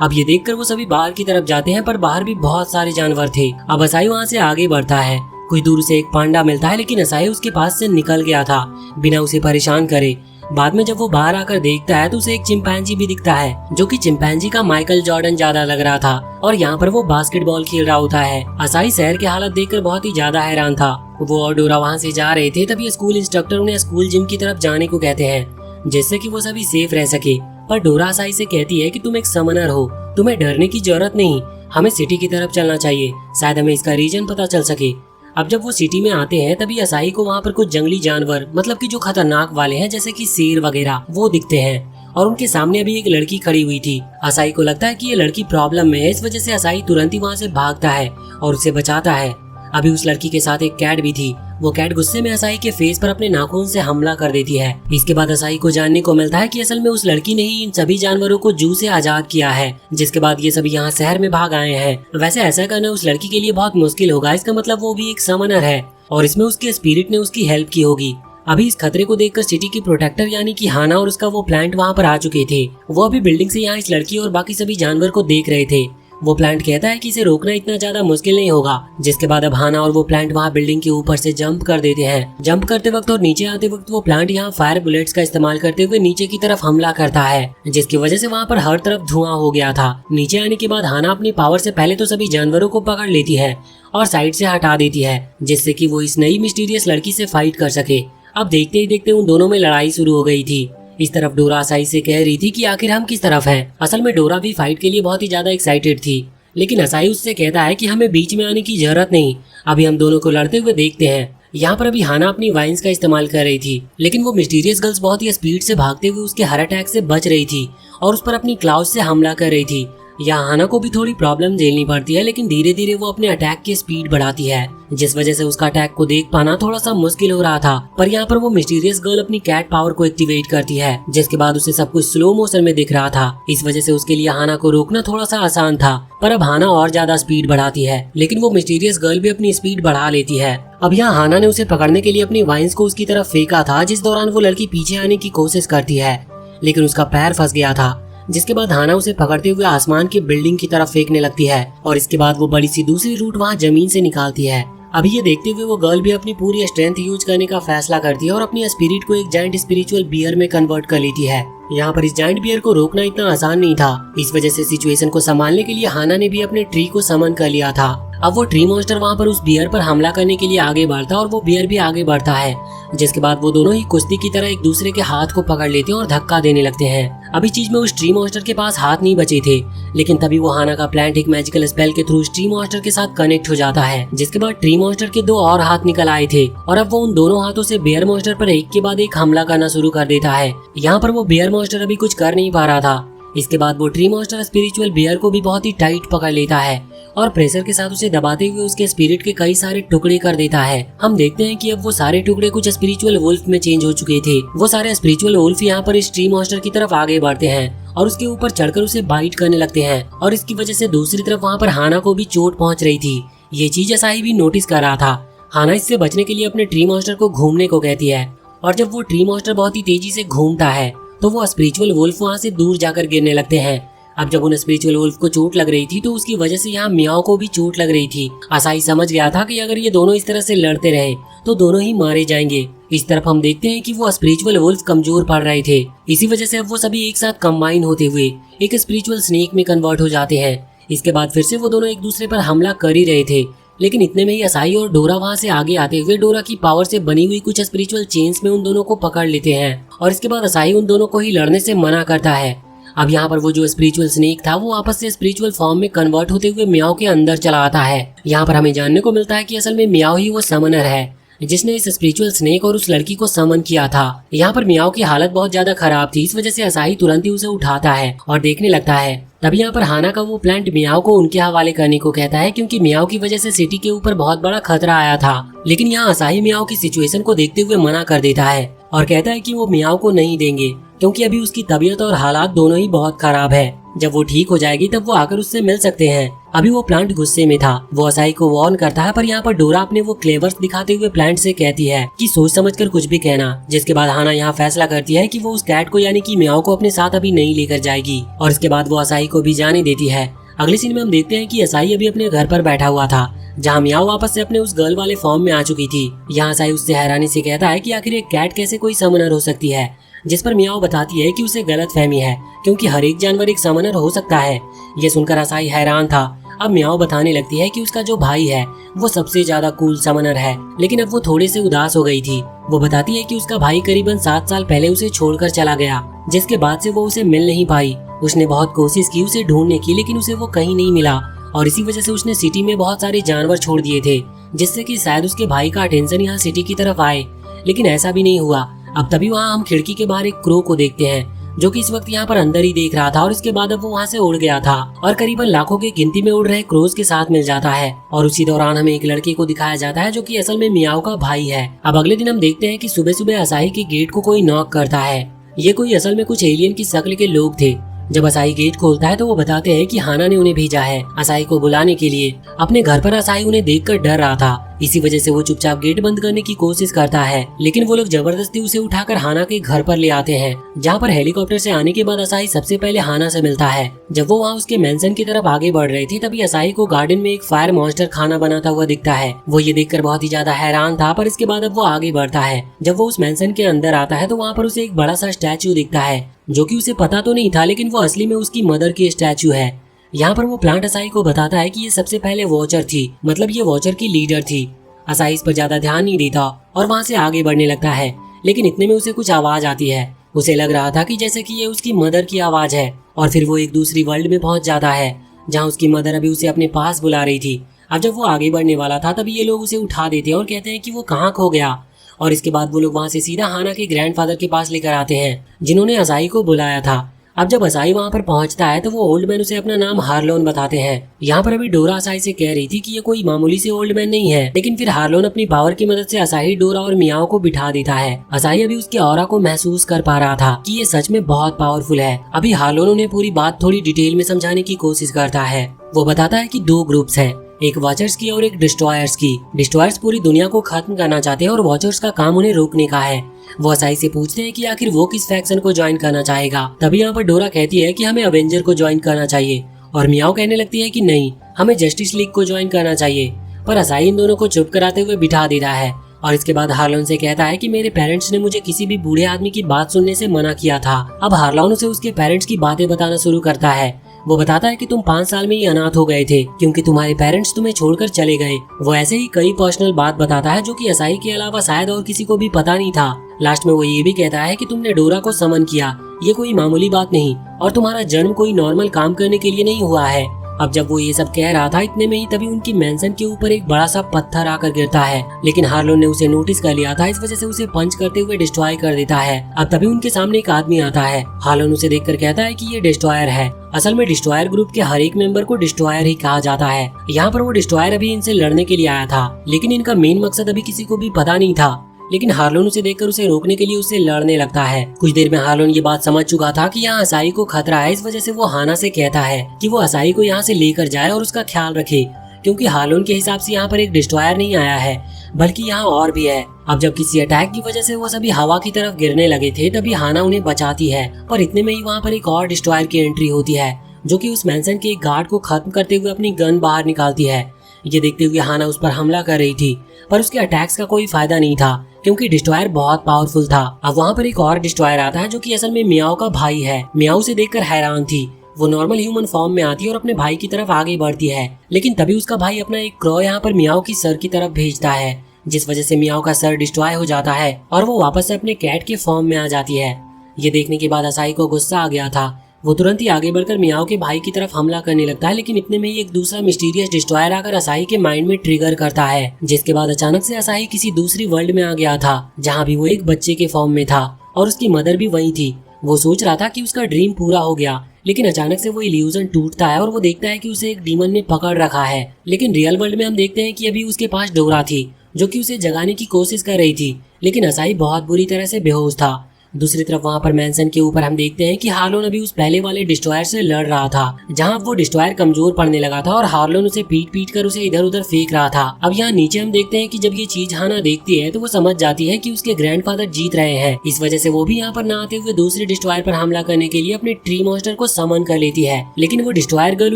अब ये देखकर वो सभी बाहर की तरफ जाते हैं, पर बाहर भी बहुत सारे जानवर थे। अब असाई वहाँ से आगे बढ़ता है। कुछ दूर से एक पांडा मिलता है, लेकिन असाई उसके पास से निकल गया था बिना उसे परेशान करे। बाद में जब वो बाहर आकर देखता है तो उसे एक चिंपैंजी भी दिखता है, जो कि चिंपैंजी का माइकल जॉर्डन ज्यादा लग रहा था और यहाँ पर वो बास्केटबॉल खेल रहा होता है। असाई शहर की हालत देखकर बहुत ही ज्यादा हैरान था। वो और डोरा वहाँ से जा रहे थे, तभी स्कूल इंस्ट्रक्टर उन्हें स्कूल जिम की तरफ जाने को कहते हैं, जिससे कि वो सभी सेफ रह सके। पर डोरा असाई से कहती है कि तुम एक समनर हो, तुम्हें डरने की जरूरत नहीं, हमें सिटी की तरफ चलना चाहिए, शायद हमें इसका रीजन पता चल सके। अब जब वो सिटी में आते हैं तभी असाई को वहाँ पर कुछ जंगली जानवर, मतलब कि जो खतरनाक वाले हैं जैसे कि शेर वगैरह, वो दिखते हैं और उनके सामने अभी एक लड़की खड़ी हुई थी। असाई को लगता है कि ये लड़की प्रॉब्लम में है, इस वजह से असाई तुरंत ही वहाँ से भागता है और उसे बचाता है। अभी उस लड़की के साथ एक कैट भी थी। वो कैट गुस्से में असाई के फेस पर अपने नाखून से हमला कर देती है। इसके बाद असाई को जानने को मिलता है कि असल में उस लड़की ने ही इन सभी जानवरों को जू से आजाद किया है, जिसके बाद ये सभी यहाँ शहर में भाग आए हैं। वैसे ऐसा करना उस लड़की के लिए बहुत मुश्किल होगा, इसका मतलब वो भी एक समनर है और इसमें उसके स्पिरिट ने उसकी हेल्प की होगी। अभी इस खतरे को देखकर सिटी की प्रोटेक्टर यानी कि हाना और उसका वो प्लांट वहाँ पर आ चुके थे। वो अभी बिल्डिंग से यहाँ इस लड़की और बाकी सभी जानवर को देख रहे थे। वो प्लांट कहता है कि इसे रोकना इतना ज्यादा मुश्किल नहीं होगा, जिसके बाद अब हाना और वो प्लांट वहाँ बिल्डिंग के ऊपर से जंप कर देते हैं। जंप करते वक्त और नीचे आते वक्त वो प्लांट यहाँ फायर बुलेट्स का इस्तेमाल करते हुए नीचे की तरफ हमला करता है, जिसकी वजह से वहाँ पर हर तरफ धुआं हो गया था। नीचे आने के बाद हाना अपनी पावर से पहले तो सभी जानवरों को पकड़ लेती है और साइड से हटा देती है, जिससे कि वो इस नई मिस्टीरियस लड़की से फाइट कर सके। अब देखते ही देखते उन दोनों में लड़ाई शुरू हो गई थी। इस तरफ डोरा असाई से कह रही थी कि आखिर हम किस तरफ हैं। असल में डोरा भी फाइट के लिए बहुत ही ज्यादा एक्साइटेड थी, लेकिन असाई उससे कहता है कि हमें बीच में आने की जरूरत नहीं, अभी हम दोनों को लड़ते हुए देखते हैं। यहाँ पर अभी हाना अपनी वाइन्स का इस्तेमाल कर रही थी, लेकिन वो मिस्टीरियस गर्ल्स बहुत ही स्पीड से भागते हुए उसके हर अटैक से बच रही थी और उस पर अपनी क्लाउज से हमला कर रही थी। यहाँ हाना को भी थोड़ी प्रॉब्लम झेलनी पड़ती है, लेकिन धीरे धीरे वो अपने अटैक की स्पीड बढ़ाती है, जिस वजह से उसका अटैक को देख पाना थोड़ा सा मुश्किल हो रहा था। पर यहाँ पर वो मिस्टीरियस गर्ल अपनी कैट पावर को एक्टिवेट करती है, जिसके बाद उसे सब कुछ स्लो मोशन में दिख रहा था। इस वजह से उसके लिए हाना को रोकना थोड़ा सा आसान था। पर अब हाना और ज्यादा स्पीड बढ़ाती है, लेकिन वो मिस्टीरियस गर्ल भी अपनी स्पीड बढ़ा लेती है। अब यहाँ हाना ने उसे पकड़ने के लिए अपनी वाइन्स को उसकी तरफ फेंका था, जिस दौरान वो लड़की पीछे आने की कोशिश करती है, लेकिन उसका पैर फंस गया था। जिसके बाद हाना उसे पकड़ते हुए आसमान की बिल्डिंग की तरफ फेंकने लगती है और इसके बाद वो बड़ी सी दूसरी रूट वहाँ जमीन से निकालती है। अभी ये देखते हुए वो गर्ल भी अपनी पूरी स्ट्रेंथ यूज करने का फैसला करती है और अपनी स्पिरिट को एक जायंट स्पिरिचुअल बियर में कन्वर्ट कर लेती है। यहाँ पर इस जायंट बियर को रोकना इतना आसान नहीं था। इस वजह से सिचुएशन को संभालने के लिए हाना ने भी अपने ट्री को समन कर लिया था। अब वो ट्री मॉन्स्टर वहाँ पर उस बियर पर हमला करने के लिए आगे बढ़ता है और वो बियर भी आगे बढ़ता है, जिसके बाद वो दोनों ही कुश्ती की तरह एक दूसरे के हाथ को पकड़ लेते हैं और धक्का देने लगते हैं। अभी चीज में उस ट्री मॉन्स्टर के पास हाथ नहीं बचे थे, लेकिन तभी वो हाना का प्लांट एक मैजिकल स्पेल के थ्रू ट्री मॉन्स्टर के साथ कनेक्ट हो जाता है, जिसके बाद ट्री मॉन्स्टर के 2 और हाथ निकल आए थे और अब वो उन दोनों हाथों से बियर मॉन्स्टर पर एक के बाद एक हमला करना शुरू कर देता है। यहाँ पर वो बियर मॉन्स्टर अभी कुछ कर नहीं पा रहा था। इसके बाद वो ट्री मॉन्स्टर स्पिरिचुअल बियर को भी बहुत ही टाइट पकड़ लेता है और प्रेशर के साथ उसे दबाते हुए उसके स्पिरिट के कई सारे टुकड़े कर देता है। हम देखते हैं कि अब वो सारे टुकड़े कुछ स्पिरिचुअल वुल्फ में चेंज हो चुके थे। वो सारे स्पिरिचुअल वुल्फ यहाँ पर इस ट्री मॉन्स्टर की तरफ आगे बढ़ते हैं और उसके ऊपर चढ़कर उसे बाइट करने लगते हैं और इसकी वजह से दूसरी तरफ वहाँ पर हाना को भी चोट पहुँच रही थी। ये चीज असाही भी नोटिस कर रहा था। हाना इससे बचने के लिए अपने ट्री मॉन्स्टर को घूमने को कहती है और जब वो ट्री मॉन्स्टर बहुत ही तेजी से घूमता है तो वो स्पिरिचुअल वुल्फ वहाँ से दूर जाकर गिरने लगते हैं। अब जब उन स्पिरिचुअल वुल्फ को चोट लग रही थी तो उसकी वजह से यहाँ मियाओ को भी चोट लग रही थी। असाही समझ गया था कि अगर ये दोनों इस तरह से लड़ते रहे तो दोनों ही मारे जाएंगे। इस तरफ हम देखते हैं कि वो स्पिरिचुअल वुल्फ कमजोर पड़ रहे थे, इसी वजह से अब वो सभी एक साथ कंबाइन होते हुए एक स्पिरिचुअल स्नेक में कन्वर्ट हो जाते हैं। इसके बाद फिर से वो दोनों एक दूसरे पर हमला कर ही रहे थे, लेकिन इतने में ही असाही और डोरा वहाँ से आगे आते हुए डोरा की पावर से बनी हुई कुछ स्पिरिचुअल चेन्स में उन दोनों को पकड़ लेते हैं और इसके बाद असाही उन दोनों को ही लड़ने से मना करता है। अब यहाँ पर वो जो स्पिरिचुअल स्नेक था वो वापस से स्पिरिचुअल फॉर्म में कन्वर्ट होते हुए मियाओ के अंदर चला आता है। यहाँ पर हमें जानने को मिलता है कि असल में मियाओ ही वो समनर है जिसने इस स्पिरिचुअल स्नेक और उस लड़की को समन किया था। यहाँ पर मियाओ की हालत बहुत ज्यादा खराब थी, इस वजह से असाही तुरंत ही उसे उठाता है और देखने लगता है। तभी यहाँ पर हाना का वो प्लांट मियाओ को उनके हवाले करने को कहता है, क्योंकि मियाओ की वजह से सिटी के ऊपर बहुत बड़ा खतरा आया था। लेकिन यहाँ असाही मियाओ की सिचुएशन को देखते हुए मना कर देता है और कहता है कि वो मियाओ को नहीं देंगे, क्योंकि अभी उसकी तबीयत और हालात दोनों ही बहुत खराब है। जब वो ठीक हो जाएगी तब वो आकर उससे मिल सकते हैं। अभी वो प्लांट गुस्से में था, वो असाही को वार्न करता है, पर यहाँ पर डोरा अपने वो क्लेवर्स दिखाते हुए प्लांट से कहती है कि सोच समझकर कुछ भी कहना। जिसके बाद हाना यहाँ फैसला करती है कि वो उस कैट को यानी कि मियाओ को अपने साथ अभी नहीं लेकर जाएगी और इसके बाद वो असाही को भी जाने देती है। अगले सीन में हम देखते हैं कि असाही अभी अपने घर पर बैठा हुआ था, जहाँ मियाओ वापस से अपने उस गर्ल वाले फॉर्म में आ चुकी थी। यहाँ असाही उससे हैरानी से कहता है कि आखिर एक कैट कैसे कोई समनर हो सकती है, जिस पर मियाओ बताती है कि उसे गलत फहमी है, क्योंकि हर एक जानवर एक समनर हो सकता है। ये सुनकर असाही हैरान था। अब मियाओ बताने लगती है कि उसका जो भाई है वो सबसे ज्यादा कूल समनर है, लेकिन अब वो थोड़े से उदास हो गई थी। वो बताती है कि उसका भाई करीबन 7 साल पहले उसे छोड़कर चला गया, जिसके बाद से वो उसे मिल नहीं पाई। उसने बहुत कोशिश की उसे ढूंढने की, लेकिन उसे वो कहीं नहीं मिला और इसी वजह से उसने सिटी में बहुत सारे जानवर छोड़ दिए थे, जिससे कि शायद उसके भाई का अटेंशन यहाँ सिटी की तरफ आए, लेकिन ऐसा भी नहीं हुआ। अब तभी वहाँ हम खिड़की के बाहर एक क्रो को देखते हैं, जो कि इस वक्त यहाँ पर अंदर ही देख रहा था और इसके बाद अब वो वहाँ से उड़ गया था और करीबन लाखों की गिनती में उड़ रहे क्रोज के साथ मिल जाता है। और उसी दौरान हमें एक लड़के को दिखाया जाता है जो कि असल में मियाओ का भाई है। अब अगले दिन हम देखते हैं कि सुबह सुबह असाही के गेट को कोई नॉक करता है। ये कोई असल में कुछ एलियन की शक्ल के लोग थे। जब असाही गेट खोलता है तो वो बताते हैं कि हाना ने उन्हें भेजा है असाही को बुलाने के लिए। अपने घर पर असाही उन्हें देखकर डर रहा था, इसी वजह से वो चुपचाप गेट बंद करने की कोशिश करता है, लेकिन वो लोग जबरदस्ती उसे उठाकर हाना के घर पर ले आते हैं, जहाँ पर हेलीकॉप्टर से आने के बाद असाही सबसे पहले हाना से मिलता है। जब वो वहाँ उसके मेंशन की तरफ आगे बढ़ रहे थे तभी असाही को गार्डन में एक फायर मॉन्स्टर खाना बनाता हुआ दिखता है। वो ये देखकर बहुत ही ज्यादा हैरान था, पर इसके बाद अब वो आगे बढ़ता है। जब वो उस मेंशन के अंदर आता है तो वहाँ पर उसे एक बड़ा सा स्टैचू दिखता है, जो कि उसे पता तो नहीं था, लेकिन वो असली में उसकी मदर की स्टैचू है। यहाँ पर वो प्लांट असाही को बताता है कि ये सबसे पहले वॉचर थी, मतलब ये वॉचर की लीडर थी। असाही इस पर ज्यादा ध्यान नहीं देता और वहाँ से आगे बढ़ने लगता है, लेकिन इतने में उसे कुछ आवाज आती है। उसे लग रहा था कि जैसे कि ये उसकी मदर की आवाज है और फिर वो एक दूसरी वर्ल्ड में पहुंच जाता है, जहाँ उसकी मदर अभी उसे अपने पास बुला रही थी। अब जब वो आगे बढ़ने वाला था तभी ये लोग उसे उठा देते हैं और कहते हैं कि वो कहाँ खो गया। और इसके बाद वो लोग वहाँ से सीधा हाना के ग्रैंडफादर के पास लेकर आते हैं, जिन्होंने असाही को बुलाया था। अब जब असाही वहाँ पर पहुँचता है तो वो ओल्ड मैन उसे अपना नाम हार्लोन बताते हैं। यहाँ पर अभी डोरा असाही से कह रही थी कि ये कोई मामूली से ओल्ड मैन नहीं है, लेकिन फिर हार्लोन अपनी पावर की मदद से असाही, डोरा और मियाओ को बिठा देता है। असाही अभी उसके ऑरा को महसूस कर पा रहा था कि ये सच में बहुत पावरफुल है। अभी हार्लोन उन्हें पूरी बात थोड़ी डिटेल में समझाने की कोशिश करता है। वो बताता है कि 2 ग्रुप्स हैं, एक वॉचर्स की और एक डिस्ट्रॉयर्स की। डिस्ट्रॉयर्स पूरी दुनिया को खत्म करना चाहते हैं और वॉचर्स का काम उन्हें रोकने का है। वो असाही से पूछते हैं कि आखिर वो किस फैक्शन को ज्वाइन करना चाहेगा। तभी यहाँ पर डोरा कहती है कि हमें अवेंजर को ज्वाइन करना चाहिए और मियाओ कहने लगती है कि नहीं, हमें जस्टिस लीग को ज्वाइन करना चाहिए। पर असाही इन दोनों को चुप कराते हुए बिठा देता है और इसके बाद हार्लोन से कहता है कि मेरे पेरेंट्स ने मुझे किसी भी बूढ़े आदमी की बात सुनने से मना किया था। अब हार्लोन उसे उसके पेरेंट्स की बातें बताना शुरू करता है। वो बताता है कि तुम 5 साल में ही अनाथ हो गए थे क्योंकि तुम्हारे पेरेंट्स तुम्हें छोड़कर चले गए। वो ऐसे ही कई पर्सनल बात बताता है जो कि असाही के अलावा शायद और किसी को भी पता नहीं था। लास्ट में वो ये भी कहता है कि तुमने डोरा को समन किया, ये कोई मामूली बात नहीं और तुम्हारा जन्म कोई नॉर्मल काम करने के लिए नहीं हुआ है। अब जब वो ये सब कह रहा था इतने में ही तभी उनकी मेंशन के ऊपर एक बड़ा सा पत्थर आकर गिरता है, लेकिन हार्लोन ने उसे नोटिस कर लिया था, इस वजह से उसे पंच करते हुए डिस्ट्रॉय कर देता है। अब तभी उनके सामने एक आदमी आता है। हार्लोन उसे देखकर कहता है कि ये डिस्ट्रॉयर है। असल में डिस्ट्रॉयर ग्रुप के हर एक मेंबर को डिस्ट्रॉयर ही कहा जाता है। यहाँ पर वो डिस्ट्रॉयर अभी इनसे लड़ने के लिए आया था, लेकिन इनका मेन मकसद अभी किसी को भी पता नहीं था। लेकिन हार्लोन उसे देखकर उसे रोकने के लिए उससे लड़ने लगता है। कुछ देर में हार्लोन ये बात समझ चुका था कि यहाँ असाही को खतरा है, इस वजह से वो हाना से कहता है कि वो असाही को यहाँ से लेकर जाए और उसका ख्याल रखे, क्योंकि हार्लोन के हिसाब से यहाँ पर एक डिस्ट्रॉयर नहीं आया है बल्कि यहाँ और भी है। अब जब किसी अटैक की वजह से वो सभी हवा की तरफ गिरने लगे थे तभी हाना उन्हें बचाती है, पर इतने में ही वहाँ पर एक और डिस्ट्रॉयर की एंट्री होती है जो कि उस मेंशन के एक गार्ड को खत्म करते हुए अपनी गन बाहर निकालती है। ये देखते हुए हाना उस पर हमला कर रही थी, पर उसके अटैक्स का कोई फायदा नहीं था क्योंकि डिस्ट्रॉयर बहुत पावरफुल था। अब वहाँ पर एक और डिस्ट्रॉयर आता है जो कि असल में मियाओ का भाई है। मियाओ उसे देखकर हैरान थी। वो नॉर्मल ह्यूमन फॉर्म में आती है और अपने भाई की तरफ आगे बढ़ती है, लेकिन तभी उसका भाई अपना एक क्रो यहाँ पर मियाओ की सर की तरफ भेजता है, जिस वजह से मियाओ का सर डिस्ट्रॉय हो जाता है और वो वापस से अपने कैट के फॉर्म में आ जाती है। ये देखने के बाद असाही को गुस्सा आ गया था। वो तुरंत ही आगे बढ़कर मियाओ के भाई की तरफ हमला करने लगता है, लेकिन इतने में ही एक दूसरा मिस्टीरियस डिस्ट्रॉयर आकर असाही के माइंड में ट्रिगर करता है, जिसके बाद अचानक से असाही किसी दूसरी वर्ल्ड में आ गया था जहाँ भी वो एक बच्चे के फॉर्म में था और उसकी मदर भी वही थी। वो सोच रहा था कि उसका ड्रीम पूरा हो गया, लेकिन अचानक से वो इल्यूजन टूटता है और वो देखता है कि उसे एक डीमन ने पकड़ रखा है। लेकिन रियल वर्ल्ड में हम देखते हैं कि अभी उसके पास डोरा थी जो कि उसे जगाने की कोशिश कर रही थी, लेकिन असाही बहुत बुरी तरह से बेहोश था। दूसरी तरफ वहाँ पर मेंशन के ऊपर हम देखते हैं कि हार्लोन अभी उस पहले वाले डिस्ट्रॉयर से लड़ रहा था, जहाँ वो डिस्ट्रॉयर कमजोर पड़ने लगा था और हार्लोन उसे पीट पीट कर उसे इधर उधर फेंक रहा था। अब यहाँ नीचे हम देखते हैं कि जब ये चीज हाना देखती है तो वो समझ जाती है कि उसके ग्रैंडफादर जीत रहे हैं। इस वजह से वो भी यहाँ पर न आते हुए दूसरे डिस्ट्रॉयर पर हमला करने के लिए अपने ट्री मॉन्स्टर को समन कर लेती है, लेकिन वो डिस्ट्रॉयर गर्ल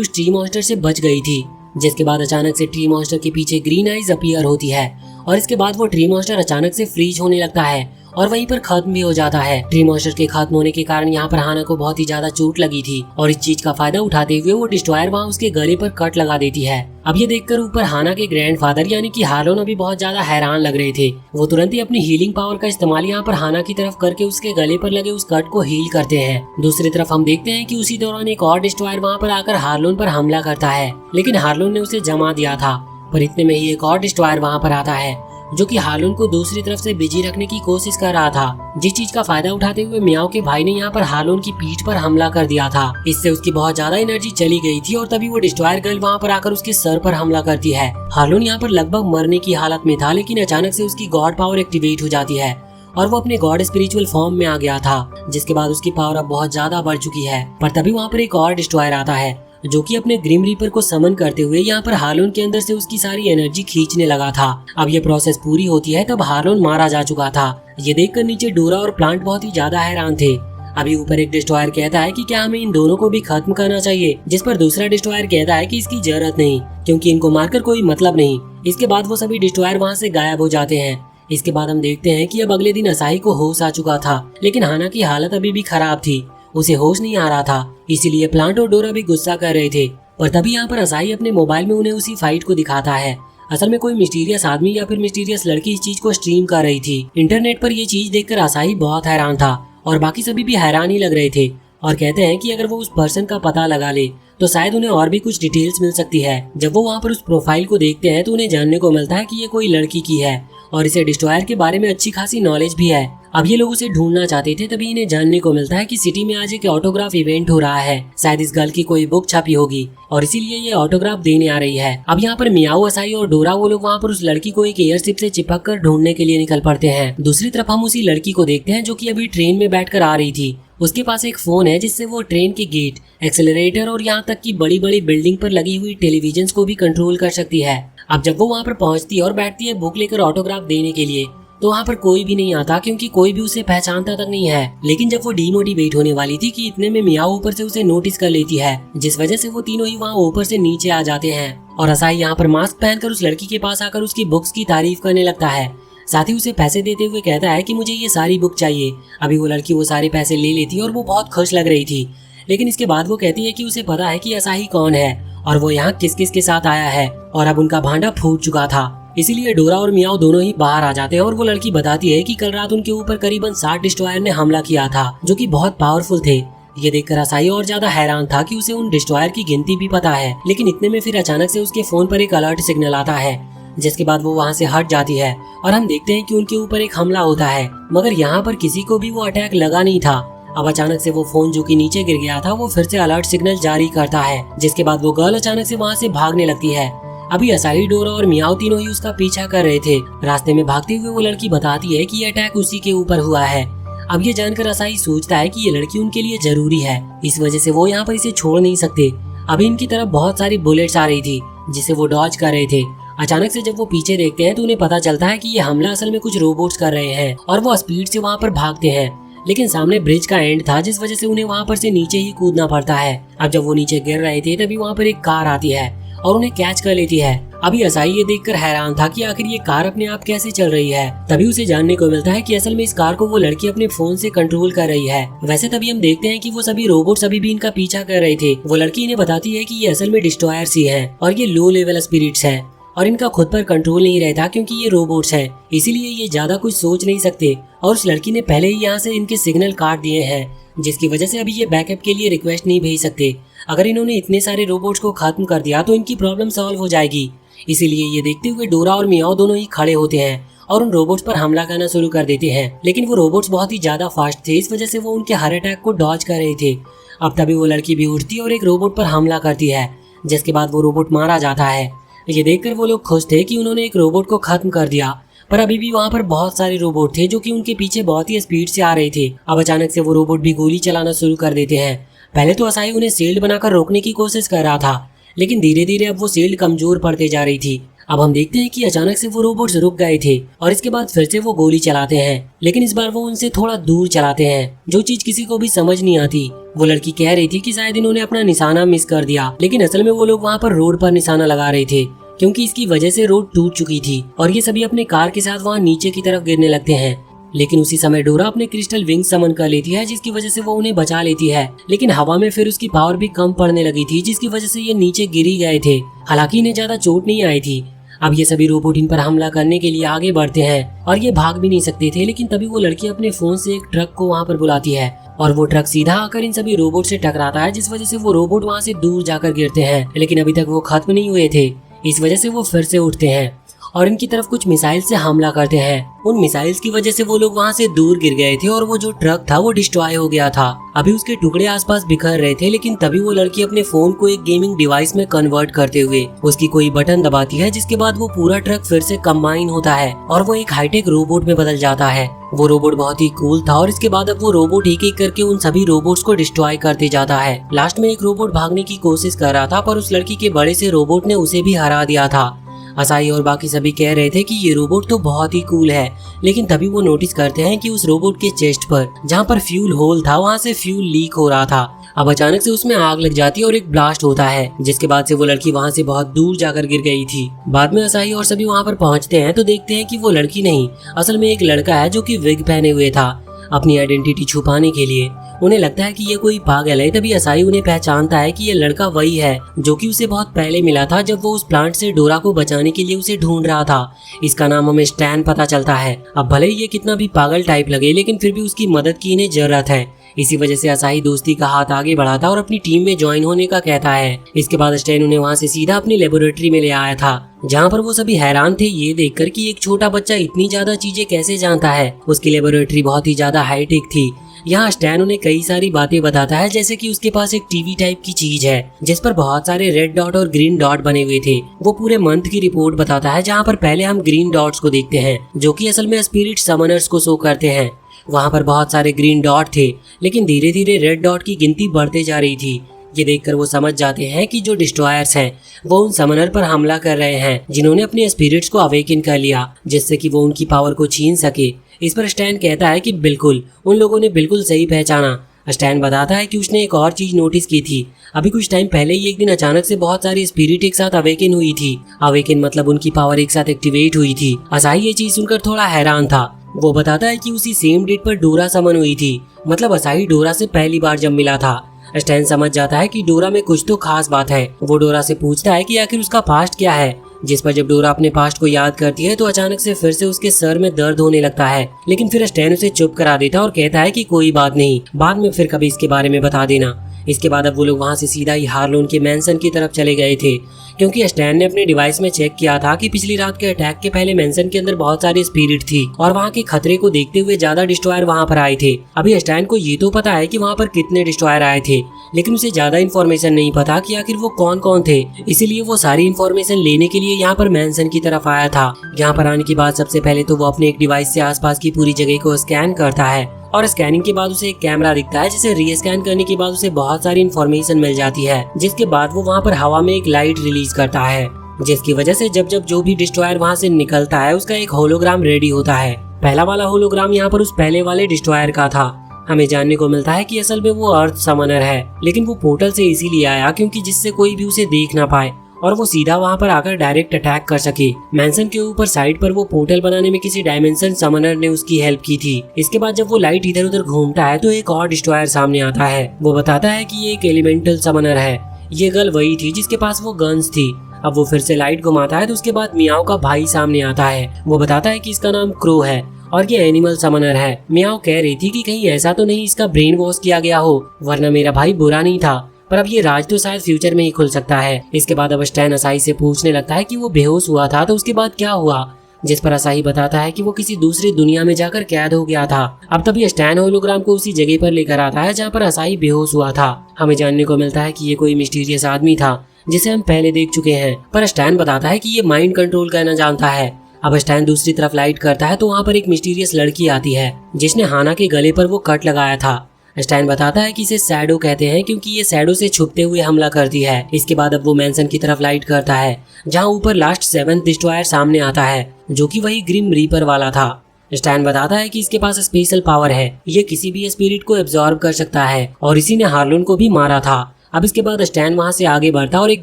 उस ट्री मॉन्स्टर से बच गई थी। जिसके बाद अचानक से ट्री मॉन्स्टर के पीछे ग्रीन आइज अपीयर होती है और इसके बाद वो ट्री मॉन्स्टर अचानक से फ्रीज होने लगता है और वहीं पर खत्म भी हो जाता है। ट्री मॉन्स्टर के खत्म होने के कारण यहाँ पर हाना को बहुत ही ज्यादा चोट लगी थी और इस चीज का फायदा उठाते हुए वो डिस्ट्रॉयर वहाँ उसके गले पर कट लगा देती है। अब ये देखकर ऊपर हाना के ग्रैंडफादर यानी कि हार्लोन अभी बहुत ज्यादा हैरान लग रहे थे। वो तुरंत ही अपनी हीलिंग पावर का इस्तेमाल यहाँ पर हाना की तरफ करके उसके गले पर लगे उस कट को हील करते हैं। दूसरी तरफ हम देखते हैं कि उसी दौरान एक और डिस्ट्रॉयर वहाँ पर आकर हार्लोन पर हमला करता है, लेकिन हार्लोन ने उसे जमा दिया था। पर इतने में ही एक और डिस्ट्रॉयर वहाँ पर आता है जो कि हार्लोन को दूसरी तरफ से बिजी रखने की कोशिश कर रहा था, जिस चीज का फायदा उठाते हुए मियाओ के भाई ने यहाँ पर हार्लोन की पीठ पर हमला कर दिया था। इससे उसकी बहुत ज्यादा एनर्जी चली गई थी और तभी वो डिस्ट्रॉयर गर्ल वहाँ पर आकर उसके सर पर हमला करती है। हार्लोन यहाँ पर लगभग मरने की हालत में था, लेकिन अचानक से उसकी गॉड पावर एक्टिवेट हो जाती है और वो अपने गॉड स्पिरिचुअल फॉर्म में आ गया था, जिसके बाद उसकी पावर अब बहुत ज्यादा बढ़ चुकी है। पर तभी वहाँ पर एक और डिस्ट्रॉयर आता है जो कि अपने ग्रिम रीपर को समन करते हुए यहाँ पर हार्लोन के अंदर से उसकी सारी एनर्जी खींचने लगा था। अब ये प्रोसेस पूरी होती है तब हार्लोन मारा जा चुका था। ये देखकर नीचे डोरा और प्लांट बहुत ही ज्यादा हैरान थे। अभी ऊपर एक डिस्ट्रॉयर कहता है कि क्या हमें इन दोनों को भी खत्म करना चाहिए, जिस पर दूसरा डिस्ट्रॉयर कहता है कि इसकी जरूरत नहीं क्योंकि इनको मारकर कोई मतलब नहीं। इसके बाद वो सभी डिस्ट्रॉयर वहाँ से गायब हो जाते हैं। इसके बाद हम देखते हैं कि अब अगले दिन असाही को होश आ चुका था, लेकिन हाना की हालत अभी भी खराब थी, उसे होश नहीं आ रहा था, इसीलिए प्लांट और डोरा भी गुस्सा कर रहे थे। पर तभी यहाँ पर असाही अपने मोबाइल में उन्हें उसी फाइट को दिखाता है। असल में कोई मिस्टीरियस आदमी या फिर मिस्टीरियस लड़की इस चीज को स्ट्रीम कर रही थी। इंटरनेट पर ये चीज देखकर असाही बहुत हैरान था और बाकी सभी भी हैरान ही लग रहे थे और कहते हैं कि अगर वो उस पर्सन का पता लगा ले तो शायद उन्हें और भी कुछ डिटेल्स मिल सकती है। जब वो वहाँ पर उस प्रोफाइल को देखते हैं तो उन्हें जानने को मिलता है कि ये कोई लड़की की है और इसे डिस्ट्रॉयर के बारे में अच्छी खासी नॉलेज भी है। अब ये लोग उसे ढूंढना चाहते थे, तभी इन्हें जानने को मिलता है कि सिटी में आज एक ऑटोग्राफ इवेंट हो रहा है। शायद इस गर्ल की कोई बुक छपी होगी और इसीलिए ये ऑटोग्राफ देने आ रही है। अब यहाँ पर मियाओ, असाही और डोरा वो लोग वहाँ पर उस लड़की को एक एयरशिप से चिपक कर ढूंढने के लिए निकल पड़ते हैं। दूसरी तरफ हम उसी लड़की को देखते हैं जो कि अभी ट्रेन में बैठकर आ रही थी। उसके पास एक फोन है जिससे वो ट्रेन के गेट, एक्सेलरेटर और यहाँ तक कि बड़ी बड़ी बिल्डिंग पर लगी हुई टेलीविजन को भी कंट्रोल कर सकती है। अब जब वो वहाँ पर पहुँचती है और बैठती है बुक लेकर ऑटोग्राफ देने के लिए तो वहाँ पर कोई भी नहीं आता क्योंकि कोई भी उसे पहचानता तक नहीं है। लेकिन जब वो डीमोटिवेट होने वाली थी कि इतने में मियाओ ऊपर से उसे नोटिस कर लेती है, जिस वजह से वो तीनों ही वहाँ ऊपर से नीचे आ जाते हैं और असाही यहाँ पर मास्क पहनकर उस लड़की के पास आकर उसकी बुक्स की तारीफ करने लगता है। साथ ही उसे पैसे देते हुए कहता है कि मुझे ये सारी बुक चाहिए। अभी वो लड़की वो सारे पैसे ले लेती और वो बहुत खुश लग रही थी। लेकिन इसके बाद वो कहती है कि उसे पता है कि असाही कौन है और वो यहाँ किस किस के साथ आया है और अब उनका भांडा फूट चुका था। इसीलिए डोरा और मियाओ दोनों ही बाहर आ जाते हैं और वो लड़की बताती है कि कल रात उनके ऊपर करीबन 60 डिस्ट्रॉयर ने हमला किया था जो कि बहुत पावरफुल थे। ये देखकर असाही और ज्यादा हैरान था कि उसे उन डिस्ट्रॉयर की गिनती भी पता है, लेकिन इतने में फिर अचानक से उसके फोन पर एक अलर्ट सिग्नल आता है, जिसके बाद वो वहाँ से हट जाती है और हम देखते हैं कि उनके ऊपर एक हमला होता है, मगर यहाँ पर किसी को भी वो अटैक लगा नहीं था। अब अचानक से वो फोन जो कि नीचे गिर गया था वो फिर से अलर्ट सिग्नल जारी करता है, जिसके बाद वो गर्ल अचानक से वहाँ से भागने लगती है। अभी असाही, डोरा और मियाओ तीनों ही उसका पीछा कर रहे थे। रास्ते में भागते हुए वो लड़की बताती है कि ये अटैक उसी के ऊपर हुआ है। अब ये जानकर असाही सोचता है कि ये लड़की उनके लिए जरूरी है, इस वजह से वो यहाँ पर इसे छोड़ नहीं सकते। अभी इनकी तरफ बहुत सारी बुलेट्स आ रही थी जिसे वो डॉज कर रहे थे। अचानक से जब वो पीछे देखते हैं तो उन्हें पता चलता है कि ये हमला असल में कुछ रोबोट्स कर रहे हैं और वो स्पीड से वहाँ पर भागते हैं, लेकिन सामने ब्रिज का एंड था जिस वजह से उन्हें वहाँ पर से नीचे ही कूदना पड़ता है। अब जब वो नीचे गिर रहे थे तभी वहाँ पर एक कार आती है और उन्हें कैच कर लेती है। अभी असाही ये देखकर हैरान था कि आखिर ये कार अपने आप कैसे चल रही है। तभी उसे जानने को मिलता है कि असल में इस कार को वो लड़की अपने फोन से कंट्रोल कर रही है। वैसे तभी हम देखते हैं कि वो सभी रोबोट्स अभी भी इनका पीछा कर रहे थे। वो लड़की इन्हें बताती है कि ये असल में डिस्ट्रॉयर्स ही हैं और ये लो लेवल स्पिरिट्स हैं और इनका खुद पर कंट्रोल नहीं रहता क्योंकि ये रोबोट्स हैं, इसीलिए ये ज्यादा कुछ सोच नहीं सकते। और उस लड़की ने पहले ही यहाँ से इनके सिग्नल काट दिए हैं, जिसकी वजह से अभी ये बैकअप के लिए रिक्वेस्ट नहीं भेज सकते। अगर इन्होंने इतने सारे रोबोट्स को खत्म कर दिया तो इनकी प्रॉब्लम सॉल्व हो जाएगी। इसीलिए ये देखते हुए डोरा और मियाओ दोनों ही खड़े होते हैं और उन रोबोट्स पर हमला करना शुरू कर देते हैं, लेकिन वो रोबोट्स बहुत ही ज्यादा फास्ट थे, इस वजह से वो उनके हर अटैक को डॉज कर रहे थे। अब तभी वो लड़की भी उठती है और एक रोबोट पर हमला करती है, जिसके बाद वो रोबोट मारा जाता है। ये देखकर वो लोग खुश थे कि उन्होंने एक रोबोट को खत्म कर दिया, पर अभी भी वहाँ पर बहुत सारे रोबोट थे जो कि उनके पीछे बहुत ही स्पीड से आ रहे थे। अब अचानक से वो रोबोट भी गोली चलाना शुरू कर देते हैं। पहले तो असाही उन्हें शील्ड बनाकर रोकने की कोशिश कर रहा था, लेकिन धीरे धीरे अब वो शील्ड कमजोर पड़ते जा रही थी। अब हम देखते हैं कि अचानक से वो रोबोट्स रुक गए थे और इसके बाद फिर से वो गोली चलाते हैं, लेकिन इस बार वो उनसे थोड़ा दूर चलाते हैं, जो चीज किसी को भी समझ नहीं आती। वो लड़की कह रही थी कि शायद इन्होंने अपना निशाना मिस कर दिया, लेकिन असल में वो लोग वहाँ पर रोड पर निशाना लगा रहे थे, क्योंकि इसकी वजह से रोड टूट चुकी थी और ये सभी अपने कार के साथ वहाँ नीचे की तरफ गिरने लगते हैं। लेकिन उसी समय डोरा अपने क्रिस्टल विंग समन कर लेती है, जिसकी वजह से वो उन्हें बचा लेती है, लेकिन हवा में फिर उसकी पावर भी कम पड़ने लगी थी, जिसकी वजह से ये नीचे गिर ही गए थे। हालांकि इन्हें ज्यादा चोट नहीं आई थी। अब ये सभी रोबोट इन पर हमला करने के लिए आगे बढ़ते हैं और ये भाग भी नहीं सकते थे, लेकिन तभी वो लड़की अपने फोन से एक ट्रक को वहाँ पर बुलाती है और वो ट्रक सीधा आकर इन सभी रोबोट से टकराता है, जिस वजह से वो रोबोट वहाँ से दूर जाकर गिरते हैं। लेकिन अभी तक वो खत्म नहीं हुए थे, इस वजह से वो फिर से उठते हैं और इनकी तरफ कुछ मिसाइल से हमला करते हैं। उन मिसाइल्स की वजह से वो लोग वहाँ से दूर गिर गए थे और वो जो ट्रक था वो डिस्ट्रॉय हो गया था। अभी उसके टुकड़े आसपास बिखर रहे थे, लेकिन तभी वो लड़की अपने फोन को एक गेमिंग डिवाइस में कन्वर्ट करते हुए उसकी कोई बटन दबाती है, जिसके बाद वो पूरा ट्रक फिर से कंबाइन होता है और वो एक हाईटेक रोबोट में बदल जाता है। वो रोबोट बहुत ही कूल था और इसके बाद अब वो रोबोट एक एक करके उन सभी रोबोट्स को डिस्ट्रॉय करते जाता है। लास्ट में एक रोबोट भागने की कोशिश कर रहा था, पर उस लड़की के बड़े से रोबोट ने उसे भी हरा दिया था। असाही और बाकी सभी कह रहे थे कि ये रोबोट तो बहुत ही कूल है, लेकिन तभी वो नोटिस करते हैं कि उस रोबोट के चेस्ट पर जहाँ पर फ्यूल होल था वहाँ से फ्यूल लीक हो रहा था। अब अचानक से उसमें आग लग जाती है और एक ब्लास्ट होता है, जिसके बाद से वो लड़की वहाँ से बहुत दूर जाकर गिर गई थी। बाद में असाही और सभी वहाँ पर पहुँचते हैं तो देखते हैं कि वो लड़की नहीं, असल में एक लड़का है जो कि विग पहने हुए था अपनी आइडेंटिटी छुपाने के लिए। उन्हें लगता है कि ये कोई पागल है। तभी असाही उन्हें पहचानता है कि ये लड़का वही है जो कि उसे बहुत पहले मिला था, जब वो उस प्लांट से डोरा को बचाने के लिए उसे ढूंढ रहा था। इसका नाम हमें स्टैन पता चलता है। अब भले ही ये कितना भी पागल टाइप लगे, लेकिन फिर भी उसकी मदद की इन्हें जरूरत है। इसी वजह से असाही दोस्ती का हाथ आगे बढ़ाता और अपनी टीम में ज्वाइन होने का कहता है। इसके बाद स्टैन उन्हें वहाँ से सीधा अपनी लेबोरेटरी में ले आया था, जहाँ पर वो सभी हैरान थे ये देखकर कि एक छोटा बच्चा इतनी ज्यादा चीजें कैसे जानता है। उसकी लेबोरेटरी बहुत ही ज्यादा हाईटेक थी। यहाँ स्टैन उन्हें कई सारी बातें बताता है, जैसे कि उसके पास एक टीवी टाइप की चीज है जिस पर बहुत सारे रेड डॉट और ग्रीन डॉट बने हुए थे। वो पूरे मंथ की रिपोर्ट बताता है, जहाँ पर पहले हम ग्रीन डॉट्स को देखते हैं जो कि असल में स्पिरिट समनर्स को शो करते हैं। वहाँ पर बहुत सारे ग्रीन डॉट थे, लेकिन धीरे धीरे रेड डॉट की गिनती बढ़ते जा रही थी। ये देखकर वो समझ जाते हैं कि जो डिस्ट्रॉयर्स हैं वो उन समनर पर हमला कर रहे हैं, जिन्होंने अपने स्पिरिट्स को अवेकन कर लिया, जिससे कि वो उनकी पावर को छीन सके। इस पर स्टैन कहता है कि बिल्कुल, उन लोगों ने बिल्कुल सही पहचाना। स्टैन बताता है कि उसने एक और चीज नोटिस की थी। अभी कुछ टाइम पहले ही एक दिन अचानक से बहुत सारी स्पिरिट एक साथ अवेकन हुई थी। अवेकन मतलब उनकी पावर एक साथ एक्टिवेट हुई थी। असाही ये चीज सुनकर थोड़ा हैरान था। वो बताता है कि उसी सेम डेट पर डोरा समन हुई थी, मतलब असाही डोरा से पहली बार जब मिला था। स्टैन समझ जाता है कि डोरा में कुछ तो खास बात है। वो डोरा से पूछता है कि आखिर उसका पास्ट क्या है, जिस पर जब डोरा अपने पास्ट को याद करती है तो अचानक से फिर से उसके सर में दर्द होने लगता है। लेकिन फिर स्टैन उसे चुप करा देता है और कहता है कि कोई बात नहीं, बाद में फिर कभी इसके बारे में बता देना। इसके बाद अब वो लोग वहाँ से सीधा ही हार्लोन के मैंसन की तरफ चले गए थे, क्योंकि स्टैन ने अपने डिवाइस में चेक किया था कि पिछली रात के अटैक के पहले मैंसन के अंदर बहुत सारी स्पिरिट थी और वहाँ के खतरे को देखते हुए ज्यादा डिस्ट्रॉयर वहाँ पर आए थे। अभी स्टैन को ये तो पता है कि वहाँ पर कितने डिस्ट्रॉयर आए थे, लेकिन उसे ज्यादा इन्फॉर्मेशन नहीं पता कि आखिर वो कौन कौन थे। इसीलिए वो सारी इन्फॉर्मेशन लेने के लिए यहाँ पर मैंसन की तरफ आया था। यहाँ पर आने के बाद सबसे पहले तो वो अपने एक डिवाइस से आसपास की पूरी जगह को स्कैन करता है और स्कैनिंग के बाद उसे एक कैमरा दिखता है, जिसे रीस्कैन करने के बाद उसे बहुत सारी इन्फॉर्मेशन मिल जाती है। जिसके बाद वो वहाँ पर हवा में एक लाइट रिलीज करता है, जिसकी वजह से जब जब जो भी डिस्ट्रॉयर वहाँ से निकलता है उसका एक होलोग्राम रेडी होता है। पहला वाला होलोग्राम यहाँ पर उस पहले वाले डिस्ट्रॉयर का था। हमें जानने को मिलता है कि असल में वो अर्थ समनर है, लेकिन वो पोर्टल से इसीलिए आया क्योंकि जिससे कोई भी उसे देख ना पाए और वो सीधा वहाँ पर आकर डायरेक्ट अटैक कर सके। मैंसन के ऊपर साइड पर वो पोर्टल बनाने में किसी डायमेंशन समनर ने उसकी हेल्प की थी। इसके बाद जब वो लाइट इधर उधर घूमता है तो एक और डिस्ट्रॉयर सामने आता है। वो बताता है कि ये एक एलिमेंटल समनर है। ये गर्ल वही थी जिसके पास वो गन्स थी। अब वो फिर से लाइट घुमाता है तो उसके बाद मियाओ का भाई सामने आता है। वो बताता है कि इसका नाम क्रो है और ये एनिमल समनर है। मियाओ कह रही थी कि कहीं ऐसा तो नहीं इसका ब्रेन वॉश किया गया हो, वरना मेरा भाई बुरा नहीं था, पर अब ये राज तो शायद फ्यूचर में ही खुल सकता है। इसके बाद अब स्टैन असाही से पूछने लगता है कि वो बेहोश हुआ था तो उसके बाद क्या हुआ, जिस पर असाही बताता है कि वो किसी दूसरी दुनिया में जाकर कैद हो गया था। अब तभी स्टैन होलोग्राम को उसी जगह पर लेकर आता है जहाँ पर असाही बेहोश हुआ था। हमें जानने को मिलता है कि ये कोई मिस्टीरियस आदमी था जिसे हम पहले देख चुके हैं, पर स्टैन बताता है कि ये माइंड कंट्रोल करना जानता है। अब स्टैन दूसरी तरफ लाइट करता है तो वहाँ पर एक मिस्टीरियस लड़की आती है जिसने हाना के गले पर वो कट लगाया था। स्टैन बताता है कि इसे शैडो कहते हैं क्योंकि ये शैडो से छुपते हुए हमला करती है। इसके बाद अब वो मैंसन की तरफ लाइट करता है जहाँ ऊपर लास्ट 7th डिस्ट्रॉयर सामने आता है, जो कि वही ग्रिम रीपर वाला था। स्टैन बताता है कि इसके पास स्पेशल पावर है, ये किसी भी स्पिरिट को एब्जॉर्ब कर सकता है और इसी ने हार्लोन को भी मारा था। अब इसके बाद स्टैन वहाँ से आगे बढ़ता और एक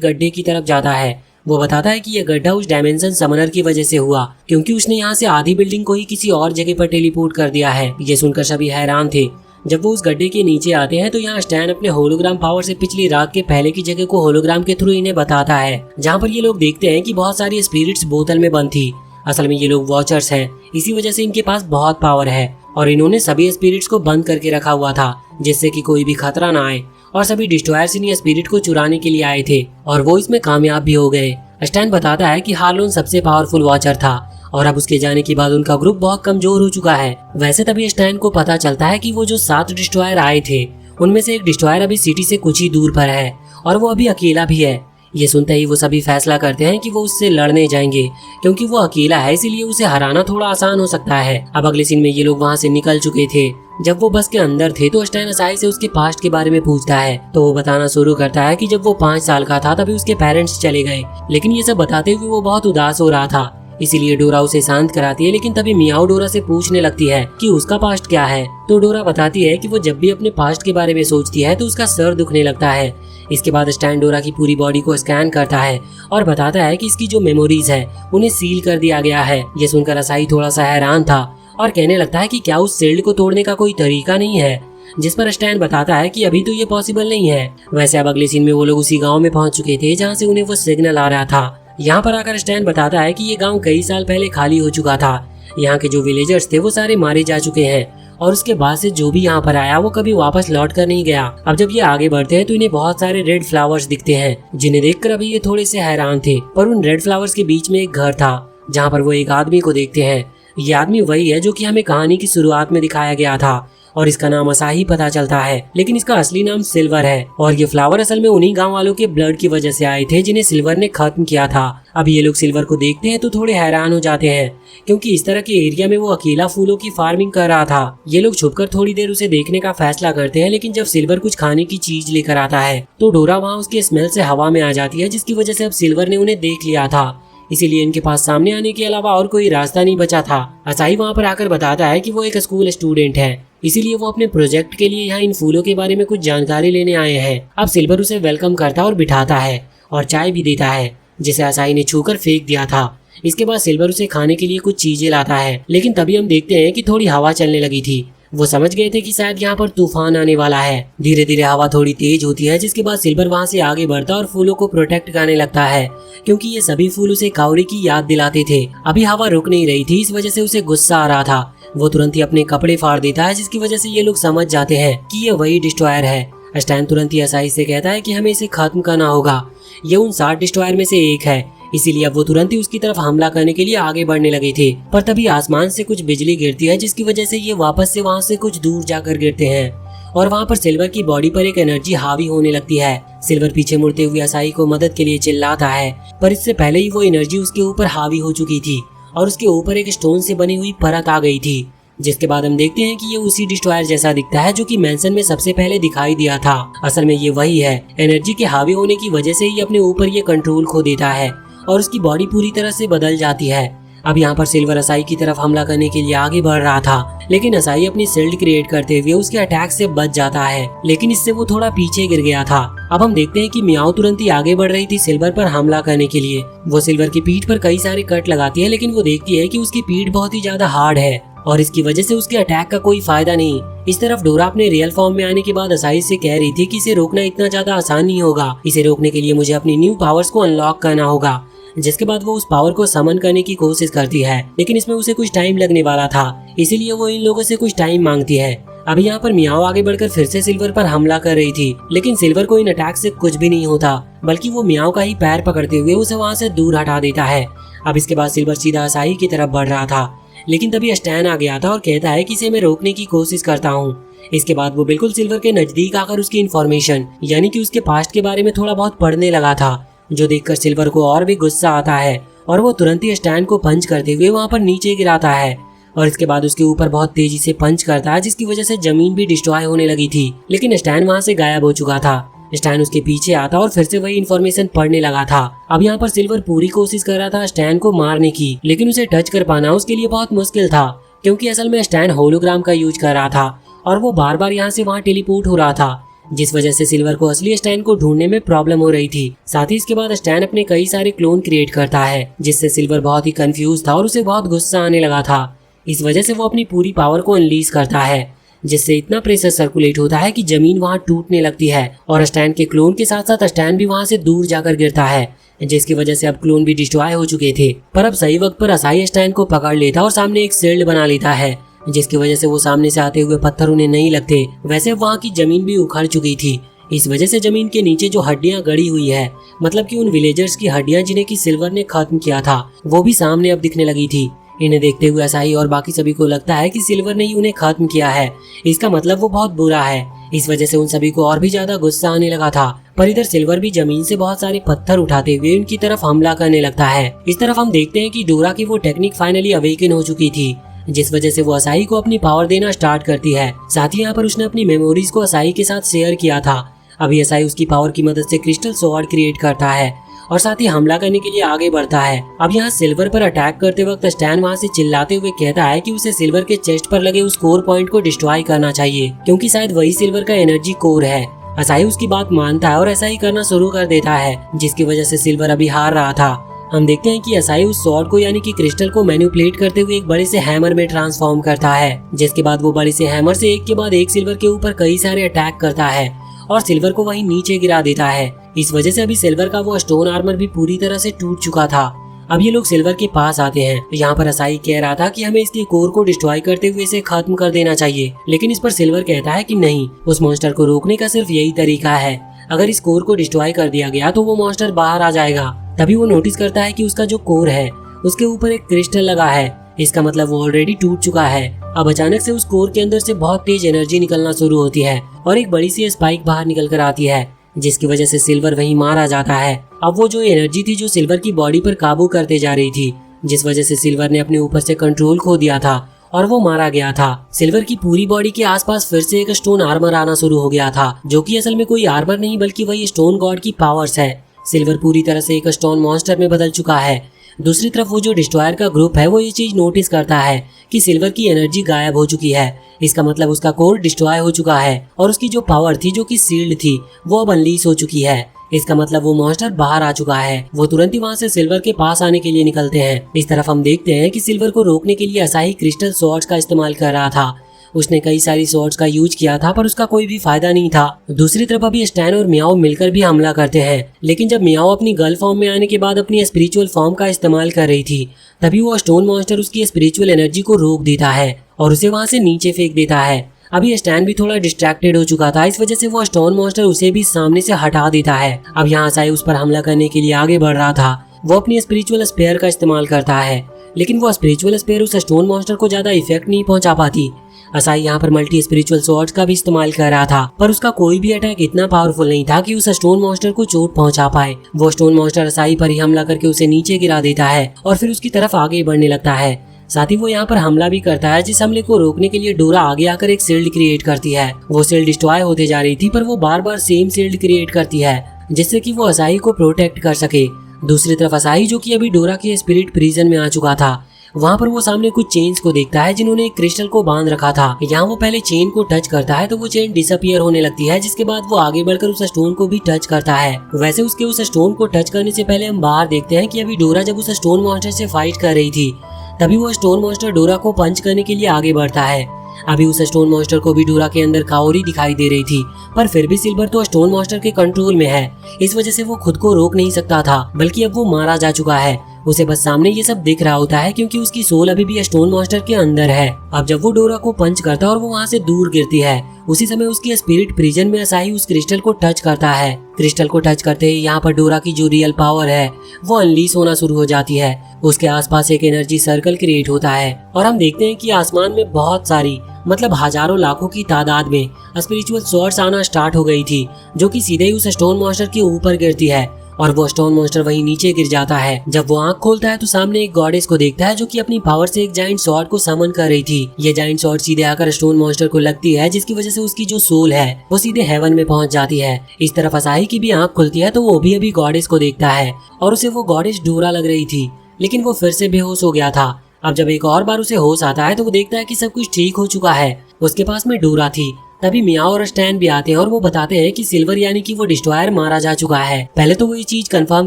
गड्ढे की तरफ जाता है। वो बताता है कि यह गड्ढा उस डायमेंशन समनर की वजह से हुआ, क्योंकि उसने यहाँ से आधी बिल्डिंग को ही किसी और जगह पर टेलीपोर्ट कर दिया है। ये सुनकर सभी हैरान थे। जब वो उस गड्ढे के नीचे आते हैं तो यहाँ स्टैन अपने होलोग्राम पावर से पिछली रात के पहले की जगह को होलोग्राम के थ्रू इन्हें बताता है, जहाँ पर ये लोग देखते हैं कि बहुत सारी स्पिरिट्स बोतल में बंद थी। असल में ये लोग वॉचर्स हैं, इसी वजह से इनके पास बहुत पावर है और इन्होंने सभी स्पिरिट्स को बंद करके रखा हुआ था जिससे कि कोई भी खतरा ना आए। और सभी डिस्ट्रॉयर्स इन स्पिरिट को चुराने के लिए आए थे और वो इसमें कामयाब भी हो गए। स्टैन बताता है कि हार्लोन सबसे पावरफुल वॉचर था और अब उसके जाने के बाद उनका ग्रुप बहुत कमजोर हो चुका है। वैसे तभी स्टैन को पता चलता है कि वो जो 7 डिस्ट्रॉयर आए थे उनमें से एक डिस्ट्रॉयर अभी सिटी से कुछ ही दूर पर है और वो अभी अकेला भी है। ये सुनते ही वो सभी फैसला करते हैं कि वो उससे लड़ने जाएंगे, क्योंकि वो अकेला है इसीलिए उसे हराना थोड़ा आसान हो सकता है। अब अगले सीन में ये लोग वहाँ से निकल चुके थे। जब वो बस के अंदर थे तो स्टैन असाही से उसके पास्ट के बारे में पूछता है तो वो बताना शुरू करता है कि जब वो 5 साल का था तभी उसके पेरेंट्स चले गए, लेकिन ये सब बताते हुए वो बहुत उदास हो रहा था। इसीलिए डोरा उसे शांत कराती है, लेकिन तभी मियाओ डोरा से पूछने लगती है कि उसका पास्ट क्या है। तो डोरा बताती है कि वो जब भी अपने पास्ट के बारे में सोचती है तो उसका सर दुखने लगता है। इसके बाद स्टैन डोरा की पूरी बॉडी को स्कैन करता है और बताता है कि इसकी जो मेमोरीज है उन्हें सील कर दिया गया है। ये सुनकर असाही थोड़ा सा हैरान था और कहने लगता है कि क्या उस सील्ड को तोड़ने का कोई तरीका नहीं है, जिस पर स्टैन बताता है कि अभी तो ये पॉसिबल नहीं है। वैसे अब अगले सीन में वो लोग उसी गाँव में पहुँच चुके थे जहाँ से उन्हें वो सिग्नल आ रहा था। यहाँ पर आकर स्टैन बताता है कि ये गांव कई साल पहले खाली हो चुका था। यहाँ के जो विलेजर्स थे वो सारे मारे जा चुके हैं और उसके बाद से जो भी यहाँ पर आया वो कभी वापस लौट कर नहीं गया। अब जब ये आगे बढ़ते हैं तो इन्हें बहुत सारे रेड फ्लावर्स दिखते हैं, जिन्हें देखकर अभी ये थोड़े से हैरान थे। पर उन रेड फ्लावर्स के बीच में एक घर था जहाँ पर वो एक आदमी को देखते हैं। ये आदमी वही है जो कि हमें कहानी की शुरुआत में दिखाया गया था और इसका नाम असाही पता चलता है, लेकिन इसका असली नाम सिल्वर है। और ये फ्लावर असल में उन्हीं गांव वालों के ब्लड की वजह से आए थे जिन्हें सिल्वर ने खत्म किया था। अब ये लोग सिल्वर को देखते हैं तो थोड़े हैरान हो जाते हैं, क्योंकि इस तरह के एरिया में वो अकेला फूलों की फार्मिंग कर रहा था। ये लोग छुपकर थोड़ी देर उसे देखने का फैसला करते हैं, लेकिन जब सिल्वर कुछ खाने की चीज लेकर आता है तो डोरा वहाँ उसके स्मेल से हवा में आ जाती है, जिसकी वजह से अब सिल्वर ने उन्हें देख लिया था। इसीलिए इनके पास सामने आने के अलावा और कोई रास्ता नहीं बचा था। असाही वहाँ पर आकर बताता है कि वो एक स्कूल स्टूडेंट है, इसीलिए वो अपने प्रोजेक्ट के लिए यहाँ इन फूलों के बारे में कुछ जानकारी लेने आए हैं। अब सिल्वर उसे वेलकम करता और बिठाता है और चाय भी देता है, जिसे असाही ने छूकर फेंक दिया था। इसके बाद सिल्वर उसे खाने के लिए कुछ चीजें लाता है, लेकिन तभी हम देखते हैं कि थोड़ी हवा चलने लगी थी, वो समझ गए थे कि शायद यहाँ पर तूफान आने वाला है। धीरे धीरे हवा थोड़ी तेज होती है, जिसके बाद सिल्वर वहाँ से आगे बढ़ता और फूलों को प्रोटेक्ट करने लगता है, क्योंकि ये सभी फूल उसे काउरी की याद दिलाते थे। अभी हवा रुक नहीं रही थी, इस वजह से उसे गुस्सा आ रहा था। वो तुरंत ही अपने कपड़े फाड़ देता है, जिसकी वजह से ये लोग समझ जाते हैं कि ये वही डिस्ट्रॉयर है। स्टैन तुरंत ही असाई से कहता है कि हमें इसे खत्म करना होगा, ये उन 60 डिस्ट्रॉयर में से एक है। इसीलिए अब वो तुरंत ही उसकी तरफ हमला करने के लिए आगे बढ़ने लगे थे, पर तभी आसमान से कुछ बिजली गिरती है, जिसकी वजह से ये वापस से वहाँ से कुछ दूर जाकर गिरते हैं और वहाँ पर सिल्वर की बॉडी पर एक एनर्जी हावी होने लगती है। सिल्वर पीछे मुड़ते हुए असाई को मदद के लिए चिल्लाता है, पर इससे पहले ही वो एनर्जी उसके ऊपर हावी हो चुकी थी और उसके ऊपर एक स्टोन से बनी हुई परत आ गई थी। जिसके बाद हम देखते हैं कि ये उसी डिस्ट्रॉयर जैसा दिखता है जो कि मैंसन में सबसे पहले दिखाई दिया था। असल में ये वही है। एनर्जी के हावी होने की वजह से ही अपने ऊपर ये कंट्रोल खो देता है और उसकी बॉडी पूरी तरह से बदल जाती है। अब यहाँ पर सिल्वर असाई की तरफ हमला करने के लिए आगे बढ़ रहा था, लेकिन असाई अपनी शील्ड क्रिएट करते हुए उसके अटैक से बच जाता है, लेकिन इससे वो थोड़ा पीछे गिर गया था। अब हम देखते हैं कि मियाओ तुरंत ही आगे बढ़ रही थी सिल्वर पर हमला करने के लिए। वो सिल्वर की पीठ पर कई सारे कट लगाती है, लेकिन वो देखती है कि उसकी पीठ बहुत ही ज्यादा हार्ड है और इसकी वजह से उसके अटैक का कोई फायदा नहीं। इस तरफ डोरा अपने रियल फॉर्म में आने के बाद असाई से कह रही थी कि इसे रोकना इतना ज्यादा आसान नहीं होगा। इसे रोकने के लिए मुझे अपनी न्यू पावर्स को अनलॉक करना होगा। जिसके बाद वो उस पावर को समन करने की कोशिश करती है, लेकिन इसमें उसे कुछ टाइम लगने वाला था, इसीलिए वो इन लोगों से कुछ टाइम मांगती है। अब यहाँ पर मियाओ आगे बढ़कर फिर से सिल्वर पर हमला कर रही थी, लेकिन सिल्वर को इन अटैक से कुछ भी नहीं होता, बल्कि वो मियाओ का ही पैर पकड़ते हुए उसे वहाँ से दूर हटा देता है। अब इसके बाद सिल्वर सीधा असाई की तरफ बढ़ रहा था, लेकिन तभी स्टैन आ गया था और कहता है कि इसे मैं रोकने की कोशिश करता हूँ। इसके बाद वो बिल्कुल सिल्वर के नजदीक आकर उसकी इन्फॉर्मेशन यानी कि उसके पास्ट के बारे में थोड़ा बहुत पढ़ने लगा था, जो देखकर सिल्वर को और भी गुस्सा आता है और वो तुरंत ही स्टैन को पंच करते हुए वहाँ पर नीचे गिराता है और इसके बाद उसके ऊपर बहुत तेजी से पंच करता है, जिसकी वजह से जमीन भी डिस्ट्रॉय होने लगी थी। लेकिन स्टैन वहाँ से गायब हो चुका था। स्टैन उसके पीछे आता और फिर से वही इन्फॉर्मेशन पढ़ने लगा था। अब यहाँ पर सिल्वर पूरी कोशिश कर रहा था स्टैन को मारने की, लेकिन उसे टच कर पाना उसके लिए बहुत मुश्किल था, क्योंकि असल में स्टैन होलोग्राम का यूज कर रहा था और वो बार बार यहाँ से वहाँ टेलीपोर्ट हो रहा था, जिस वजह से सिल्वर को असली स्टैन को ढूंढने में प्रॉब्लम हो रही थी। साथ ही इसके बाद स्टैन अपने कई सारे क्लोन क्रिएट करता है, जिससे सिल्वर बहुत ही कंफ्यूज था और उसे बहुत गुस्सा आने लगा था। इस वजह से वो अपनी पूरी पावर को अनलीज करता है, जिससे इतना प्रेशर सर्कुलेट होता है कि जमीन वहाँ टूटने लगती है और स्टैन के क्लोन के साथ साथ स्टैन भी वहाँ से दूर जाकर गिरता है, जिसकी वजह से अब क्लोन भी डिस्ट्रॉय हो चुके थे। पर अब सही वक्त पर असाई स्टैन को पकड़ लेता और सामने एक शील्ड बना लेता है, जिसकी वजह से वो सामने से आते हुए पत्थर उन्हें नहीं लगते। वैसे वहाँ की जमीन भी उखड़ चुकी थी, इस वजह से जमीन के नीचे जो हड्डियां गड़ी हुई है, मतलब कि उन विलेजर्स की हड्डियां जिन्हें कि सिल्वर ने खत्म किया था, वो भी सामने अब दिखने लगी थी। इन्हें देखते हुए असाई और बाकी सभी को लगता है कि सिल्वर ने ही उन्हें खत्म किया है, इसका मतलब वो बहुत बुरा है। इस वजह से उन सभी को और भी ज्यादा गुस्सा आने लगा था। पर इधर सिल्वर भी जमीन से बहुत सारे पत्थर उठाते हुए उनकी तरफ हमला करने लगता है। इस तरफ हम देखते हैं कि डोरा की वो टेक्निक फाइनली अवेकन हो चुकी थी, जिस वजह से वो असाई को अपनी पावर देना स्टार्ट करती है। साथ ही यहाँ पर उसने अपनी मेमोरीज को असाई के साथ शेयर किया था। अभी असाई उसकी पावर की मदद से क्रिस्टल स्वॉर्ड क्रिएट करता है और साथ ही हमला करने के लिए आगे बढ़ता है। अब यहाँ सिल्वर पर अटैक करते वक्त स्टैन वहाँ से चिल्लाते हुए कहता है कि उसे सिल्वर के चेस्ट पर लगे उस कोर पॉइंट को डिस्ट्रॉय करना चाहिए, क्योंकि शायद वही सिल्वर का एनर्जी कोर है। असाई उसकी बात मानता है और ऐसा ही करना शुरू कर देता है, जिसकी वजह से सिल्वर अभी हार रहा था। हम देखते हैं कि असाई उस स्वॉर्ड को यानी कि क्रिस्टल को मैनिपुलेट करते हुए एक बड़े से हैमर में ट्रांसफॉर्म करता है, जिसके बाद वो बड़े से हैमर से एक के बाद एक सिल्वर के ऊपर कई सारे अटैक करता है और सिल्वर को वहीं नीचे गिरा देता है। इस वजह से अभी सिल्वर का वो स्टोन आर्मर भी पूरी तरह से टूट चुका था। अब ये लोग सिल्वर के पास आते हैं। यहाँ पर असाई कह रहा था कि हमें इसके कोर को डिस्ट्रॉय करते हुए इसे खत्म कर देना चाहिए, लेकिन इस पर सिल्वर कहता है कि नहीं, उस मॉन्स्टर को रोकने का सिर्फ यही तरीका है। अगर इस कोर को डिस्ट्रॉय कर दिया गया तो वो मॉन्स्टर बाहर आ जाएगा। तभी वो नोटिस करता है कि उसका जो कोर है उसके ऊपर एक क्रिस्टल लगा है, इसका मतलब वो ऑलरेडी टूट चुका है। अब अचानक से उस कोर के अंदर से बहुत तेज एनर्जी निकलना शुरू होती है और एक बड़ी सी स्पाइक बाहर निकल कर आती है, जिसकी वजह से सिल्वर वहीं मारा जाता है। अब वो जो एनर्जी थी जो सिल्वर की बॉडी पर काबू करते जा रही थी, जिस वजह से सिल्वर ने अपने ऊपर से कंट्रोल खो दिया था और वो मारा गया था। सिल्वर की पूरी बॉडी के आसपास फिर से एक स्टोन आर्मर आना शुरू हो गया था, जो कि असल में कोई आर्मर नहीं बल्कि वही स्टोन गॉड की पावर्स है। सिल्वर पूरी तरह से एक स्टोन मॉन्स्टर में बदल चुका है। दूसरी तरफ वो जो डिस्ट्रॉयर का ग्रुप है वो ये चीज नोटिस करता है कि सिल्वर की एनर्जी गायब हो चुकी है, इसका मतलब उसका कोर डिस्ट्रॉय हो चुका है और उसकी जो पावर थी जो कि सील्ड थी वो अब अनलीश हो चुकी है, इसका मतलब वो मॉन्स्टर बाहर आ चुका है। वो तुरंत ही वहाँ से सिल्वर के पास आने के लिए निकलते हैं। इस तरफ हम देखते हैं कि सिल्वर को रोकने के लिए असाई क्रिस्टल स्वॉर्ड्स का इस्तेमाल कर रहा था। उसने कई सारी स्वॉर्ड्स का यूज किया था पर उसका कोई भी फायदा नहीं था। दूसरी तरफ अभी स्टैन और मियाओ मिलकर भी हमला करते हैं, लेकिन जब मियाओ अपनी गर्ल फॉर्म में आने के बाद अपनी स्पिरिचुअल फॉर्म का इस्तेमाल कर रही थी, तभी वो स्टोन मॉन्स्टर उसकी स्पिरिचुअल एनर्जी को रोक देता है और उसे वहां से नीचे फेंक देता है। अभी स्टैन भी थोड़ा डिस्ट्रैक्टेड हो चुका था, इस वजह से वो स्टोन मॉन्स्टर उसे भी सामने से हटा देता है। अब यहाँ साई उस पर हमला करने के लिए आगे बढ़ रहा था। वो अपनी स्पिरिचुअल स्पेयर का इस्तेमाल करता है, लेकिन वो स्पिरिचुअल स्पेयर उस स्टोन मॉन्स्टर को ज्यादा इफेक्ट नहीं पहुंचा पाती। असाई यहाँ पर मल्टी स्पिरिचुअल स्वॉर्ड्स का भी इस्तेमाल कर रहा था, पर उसका कोई भी अटैक इतना पावरफुल नहीं था कि उस स्टोन मॉन्स्टर को चोट पहुंचा पाए। वो स्टोन मॉन्स्टर असाई पर ही हमला करके उसे नीचे गिरा देता है और फिर उसकी तरफ आगे बढ़ने लगता है। साथ ही वो यहाँ पर हमला भी करता है, जिस हमले को रोकने के लिए डोरा आगे आकर एक शील्ड क्रिएट करती है। वो शील्ड डिस्ट्रॉय होते जा रही थी, पर वो बार बार सेम शील्ड क्रिएट करती है जिससे कि वो असाई को प्रोटेक्ट कर सके। दूसरी तरफ असाई, जो कि अभी डोरा के स्पिरिट प्रिजन में आ चुका था, वहाँ पर वो सामने कुछ चेन्स को देखता है जिन्होंने एक क्रिस्टल को बांध रखा था। यहाँ वो पहले चेन को टच करता है तो वो चेन डिसअपियर होने लगती है, जिसके बाद वो आगे बढ़कर उस स्टोन को भी टच करता है। वैसे उसके उस स्टोन को टच करने से पहले हम बाहर देखते हैं कि अभी डोरा जब उस स्टोन मॉन्स्टर से फाइट कर रही थी, तभी वो स्टोन मॉन्स्टर डोरा को पंच करने के लिए आगे बढ़ता है। अभी उस स्टोन मॉन्स्टर को भी डोरा के अंदर काओरी दिखाई दे रही थी, पर फिर भी सिल्वर तो स्टोन मॉन्स्टर के कंट्रोल में है, इस वजह से वो खुद को रोक नहीं सकता था, बल्कि अब वो मारा जा चुका है। उसे बस सामने ये सब दिख रहा होता है क्योंकि उसकी सोल अभी भी स्टोन मॉन्स्टर के अंदर है। अब जब वो डोरा को पंच करता है और वो वहाँ से दूर गिरती है, उसी समय उसकी स्पिरिट प्रिजन में असाई उस क्रिस्टल को टच करता है। क्रिस्टल को टच करते ही यहाँ पर डोरा की जो रियल पावर है वो अनलीश होना शुरू हो जाती है। उसके आसपास एक एनर्जी सर्कल क्रिएट होता है और हम देखते हैं कि आसमान में बहुत सारी, मतलब हजारों लाखों की तादाद में स्पिरिचुअल स्वॉर्ड्स आना स्टार्ट हो गई थी, जो कि सीधे ही उस स्टोन मॉन्स्टर के ऊपर गिरती है और वो स्टोन मॉन्स्टर वहीं नीचे गिर जाता है। जब वो आंख खोलता है तो सामने एक गॉडेस को देखता है, जो कि अपनी पावर से एक जाइंट स्वॉर्ड को समन कर रही थी। ये जाइंट स्वॉर्ड सीधे आकर स्टोन मॉन्स्टर को लगती है, जिसकी वजह से उसकी जो सोल है वो सीधे हेवन में पहुंच जाती है। इस तरफ असाई की भी आंख खुलती है तो वो भी अभी गॉडेस को देखता है और उसे वो गॉडेस डोरा लग रही थी, लेकिन वो फिर से बेहोश हो गया था। अब जब एक और बार उसे होश आता है तो वो देखता है कि सब कुछ ठीक हो चुका है। उसके पास में डोरा थी। तभी मियाओ और स्टैन भी आते हैं और वो बताते हैं कि सिल्वर यानी कि वो डिस्ट्रॉयर मारा जा चुका है। पहले तो वो ये चीज कंफर्म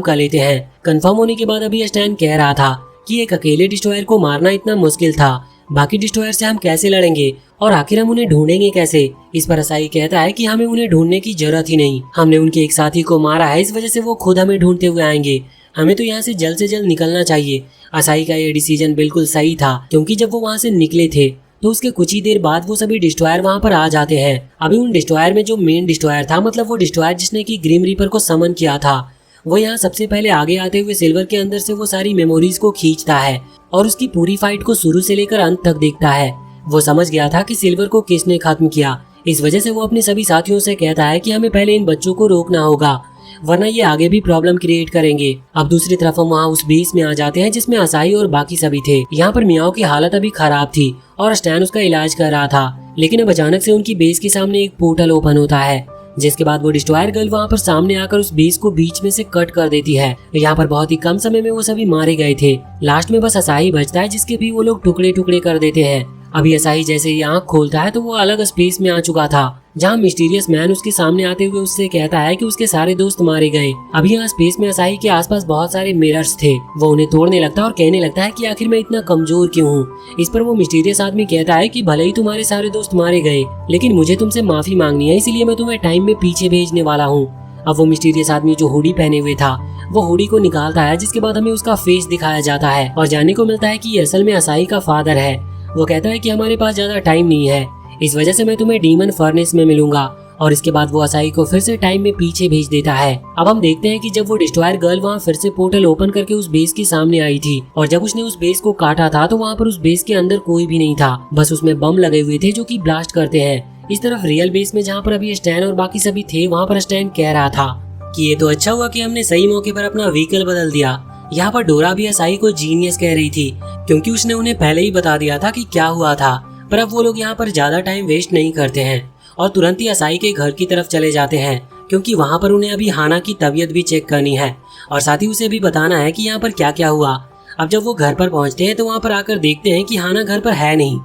कर लेते हैं। कंफर्म होने के बाद अभी स्टैन कह रहा था कि एक अकेले डिस्ट्रॉयर को मारना इतना मुश्किल था, बाकी डिस्ट्रॉयर से हम कैसे लड़ेंगे और आखिर हम उन्हें ढूंढेंगे कैसे। इस पर असाई कहता है कि हमें उन्हें ढूंढने की जरूरत ही नहीं, हमने उनके एक साथी को मारा है, इस वजह से वो खुद हमें ढूंढते हुए आएंगे। हमें तो यहाँ से जल्द निकलना चाहिए। असाई का ये डिसीजन बिल्कुल सही था, क्योंकि जब वो वहाँ से निकले थे तो उसके कुछ ही देर बाद वो सभी डिस्ट्रॉयर वहाँ पर आ जाते हैं। अभी उन डिस्ट्रॉयर में जो मेन डिस्ट्रॉयर था, मतलब वो डिस्ट्रॉयर जिसने की ग्रिम रीपर को समन किया था, वो यहाँ सबसे पहले आगे आते हुए सिल्वर के अंदर से वो सारी मेमोरीज को खींचता है और उसकी पूरी फाइट को शुरू से लेकर अंत तक देखता है। वो समझ गया था कि सिल्वर को किसने खत्म किया, इस वजह से वो अपने सभी साथियों से कहता है कि हमें पहले इन बच्चों को रोकना होगा, वरना ये आगे भी प्रॉब्लम क्रिएट करेंगे। अब दूसरी तरफ हम वहाँ उस बेस में आ जाते हैं जिसमें असाई और बाकी सभी थे। यहाँ पर मियाओ की हालत अभी खराब थी और स्टैन उसका इलाज कर रहा था, लेकिन अब अचानक से उनकी बेस के सामने एक पोर्टल ओपन होता है, जिसके बाद वो डिस्ट्रॉयर गर्ल वहाँ पर सामने आकर उस बेस को बीच में से कट कर देती है। यहाँ पर बहुत ही कम समय में वो सभी मारे गए थे। लास्ट में बस असाई बचता है, जिसके भी वो लोग टुकड़े टुकड़े कर देते हैं। अभी असाई जैसे ही आँख खोलता है तो वो अलग स्पेस में आ चुका था, जहाँ मिस्टीरियस मैन उसके सामने आते हुए उससे कहता है कि उसके सारे दोस्त मारे गए। अभी यहाँ स्पेस में असाई के आसपास बहुत सारे मिरर्स थे। वो उन्हें तोड़ने लगता है और कहने लगता है कि आखिर मैं इतना कमजोर क्यों हूँ। इस पर वो मिस्टीरियस आदमी कहता है कि भले ही तुम्हारे सारे दोस्त मारे गए, लेकिन मुझे तुमसे माफी मांगनी है, इसलिए मैं तुम्हें टाइम में पीछे भेजने वाला हूँ। अब वो मिस्टीरियस आदमी जो हुडी पहने हुए था, वो हुडी को निकालता है, जिसके बाद हमें उसका फेस दिखाया जाता है और जानने को मिलता है कि ये असल में असाई का फादर है। वो कहता है कि हमारे पास ज्यादा टाइम नहीं है, इस वजह से मैं तुम्हें डीमन फर्नेस में मिलूंगा। और इसके बाद वो असाई को फिर से टाइम में पीछे भेज देता है। अब हम देखते हैं कि जब वो डिस्ट्रॉयर गर्ल वहाँ फिर से पोर्टल ओपन करके उस बेस के सामने आई थी, और जब उसने उस बेस को काटा था तो वहाँ पर उस बेस के अंदर कोई भी नहीं था, बस उसमें बम लगे हुए थे जो कि ब्लास्ट करते हैं। इस तरफ रियल बेस में जहाँ पर अभी स्टैन और बाकी सभी थे, वहाँ पर स्टैन कह रहा था कि ये तो अच्छा हुआ कि हमने सही मौके पर अपना व्हीकल बदल दिया। यहाँ पर डोरा भी असाई को जीनियस कह रही थी, क्योंकि उसने उन्हें पहले ही बता दिया था कि क्या हुआ था। पर अब वो लोग यहाँ पर ज्यादा टाइम वेस्ट नहीं करते हैं और तुरंत ही असाई के घर की तरफ चले जाते हैं, क्योंकि वहाँ पर उन्हें अभी हाना की तबीयत भी चेक करनी है और साथ ही उसे भी बताना है कि यहाँ पर क्या क्या हुआ। अब जब वो घर पर पहुँचते हैं तो वहाँ पर आकर देखते हैं कि हाना घर पर है नहीं।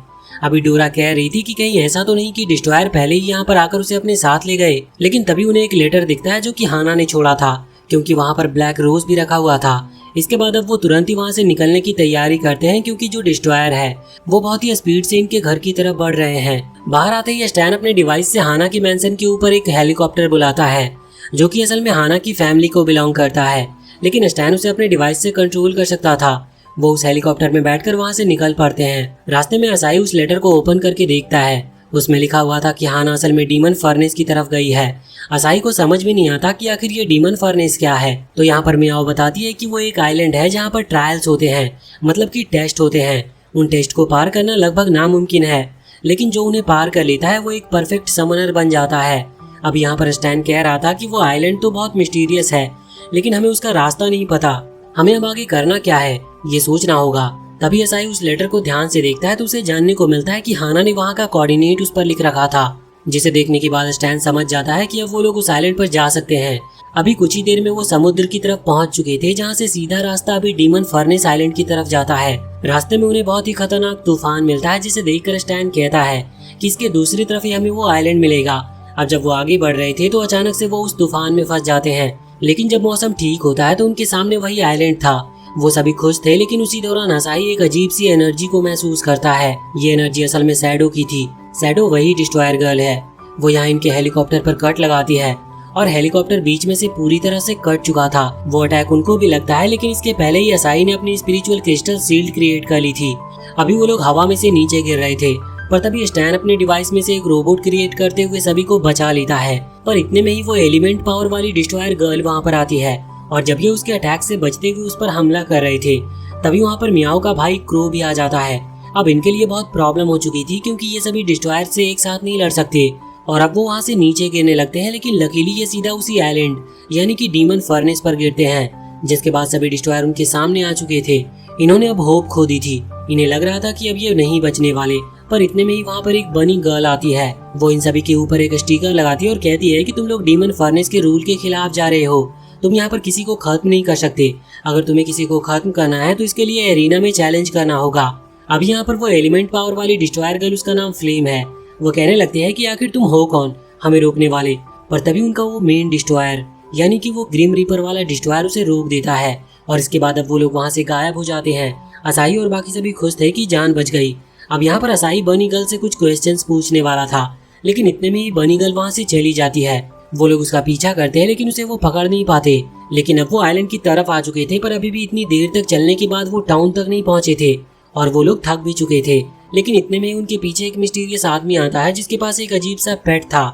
अभी डोरा कह रही थी कि कहीं ऐसा तो नहीं कि डिस्ट्रॉयर पहले ही यहाँ पर आकर उसे अपने साथ ले गए, लेकिन तभी उन्हें एक लेटर दिखता है जो कि हाना ने छोड़ा था, क्योंकि वहाँ पर ब्लैक रोज भी रखा हुआ था। इसके बाद अब वो तुरंत ही वहाँ से निकलने की तैयारी करते हैं क्योंकि जो डिस्ट्रॉयर है वो बहुत ही स्पीड से इनके घर की तरफ बढ़ रहे हैं। बाहर आते ही स्टैन अपने डिवाइस से हाना की मैंशन के ऊपर एक हेलीकॉप्टर बुलाता है जो कि असल में हाना की फैमिली को बिलोंग करता है, लेकिन स्टैन उसे अपने डिवाइस से कंट्रोल कर सकता था। वो उस हेलीकॉप्टर में बैठकर वहाँ से निकल पड़ते हैं। रास्ते में असाई उस लेटर को ओपन करके देखता है। उसमें लिखा हुआ था कि हाना असल में डीमन फर्नेस की तरफ गई है। असाई को समझ भी नहीं आता कि आखिर ये डीमन फर्नेस क्या है। तो यहाँ पर मियाओ बताती है कि वो एक आइलैंड है जहाँ पर ट्रायल्स होते हैं, मतलब कि टेस्ट होते हैं। उन टेस्ट को पार करना लगभग नामुमकिन है, लेकिन जो उन्हें पार कर लेता है वो एक परफेक्ट समनर बन जाता है। अब यहाँ पर स्टैन कह रहा था कि वो आइलैंड तो बहुत मिस्टीरियस है, लेकिन हमें उसका रास्ता नहीं पता। हमें अब आगे करना क्या है ये सोचना होगा। तभी असाई उस लेटर को ध्यान से देखता है तो उसे जानने को मिलता है कि हाना ने वहाँ का कोऑर्डिनेट उस पर लिख रखा था, जिसे देखने के बाद स्टैन समझ जाता है कि अब वो लोग उस आइलैंड पर जा सकते हैं। अभी कुछ ही देर में वो समुद्र की तरफ पहुंच चुके थे, जहाँ से सीधा रास्ता अभी डीमन फर्नेस आइलैंड की तरफ जाता है। रास्ते में उन्हें बहुत ही खतरनाक तूफान मिलता है, जिसे देखकर स्टैन कहता है कि इसके दूसरी तरफ ही हमें वो आइलैंड मिलेगा। अब जब वो आगे बढ़ रहे थे तो अचानक से वो उस तूफान में फंस जाते हैं, लेकिन जब मौसम ठीक होता है तो उनके सामने वही आइलैंड था। वो सभी खुश थे, लेकिन उसी दौरान असाई एक अजीब सी एनर्जी को महसूस करता है। ये एनर्जी असल में शैडो की थी। शैडो वही डिस्ट्रॉयर गर्ल है। वो यहाँ इनके हेलीकॉप्टर पर कट लगाती है और हेलीकॉप्टर बीच में से पूरी तरह से कट चुका था। वो अटैक उनको भी लगता है, लेकिन इसके पहले ही असाई ने अपनी स्पिरिचुअल क्रिस्टल शील्ड क्रिएट कर ली थी। अभी वो लोग हवा में से नीचे गिर रहे थे, पर तभी स्टैन अपने डिवाइस में से एक रोबोट क्रिएट करते हुए सभी को बचा लेता है। पर इतने में ही वो एलिमेंट पावर वाली डिस्ट्रॉयर गर्ल वहाँ पर आती है, और जब ये उसके अटैक से बचते हुए उस पर हमला कर रहे थे तभी वहाँ पर मियाओ का भाई क्रो भी आ जाता है। अब इनके लिए बहुत प्रॉब्लम हो चुकी थी क्योंकि ये सभी डिस्ट्रॉयर से एक साथ नहीं लड़ सकते, और अब वो वहाँ से नीचे गिरने लगते हैं। लेकिन लकीली ये सीधा उसी आइलैंड यानी कि डीमन फर्नेस पर गिरते हैं, जिसके बाद सभी डिस्ट्रॉयर उनके सामने आ चुके थे। इन्होंने अब होप खो दी थी। इन्हें लग रहा था कि अब ये नहीं बचने वाले, पर इतने में ही वहाँ पर एक बनी गर्ल आती है। वो इन सभी के ऊपर एक स्टिकर लगाती है और कहती है कि तुम लोग डीमन फर्नेस के रूल के खिलाफ जा रहे हो। तुम यहाँ पर किसी को खत्म नहीं कर सकते। अगर तुम्हें किसी को खत्म करना है तो इसके लिए एरिना में चैलेंज करना होगा। अब यहाँ पर वो एलिमेंट पावर वाली डिस्ट्रॉयर गर्ल, उसका नाम फ्लेम है, वो कहने लगते हैं कि आखिर तुम हो कौन हमें रोकने वाले। पर तभी उनका वो मेन डिस्ट्रॉयर यानी कि वो ग्रिम रीपर वाला डिस्ट्रॉयर उसे रोक देता है, और इसके बाद अब वो लोग वहाँ से गायब हो जाते हैं। असाई और बाकी सभी खुश थे कि जान बच गई। अब यहाँ पर असाई बनी गर्ल से कुछ क्वेश्चंस पूछने वाला था, लेकिन इतने में ही बनी गर्ल वहाँ से चली जाती है। वो लोग उसका पीछा करते हैं, लेकिन उसे वो पकड़ नहीं पाते। लेकिन अब वो आइलैंड की तरफ आ चुके थे, पर अभी भी इतनी देर तक चलने के बाद वो टाउन तक नहीं पहुंचे थे और वो लोग थक भी चुके थे। लेकिन इतने में उनके पीछे एक मिस्टीरियस आदमी आता है जिसके पास एक अजीब सा पेट था।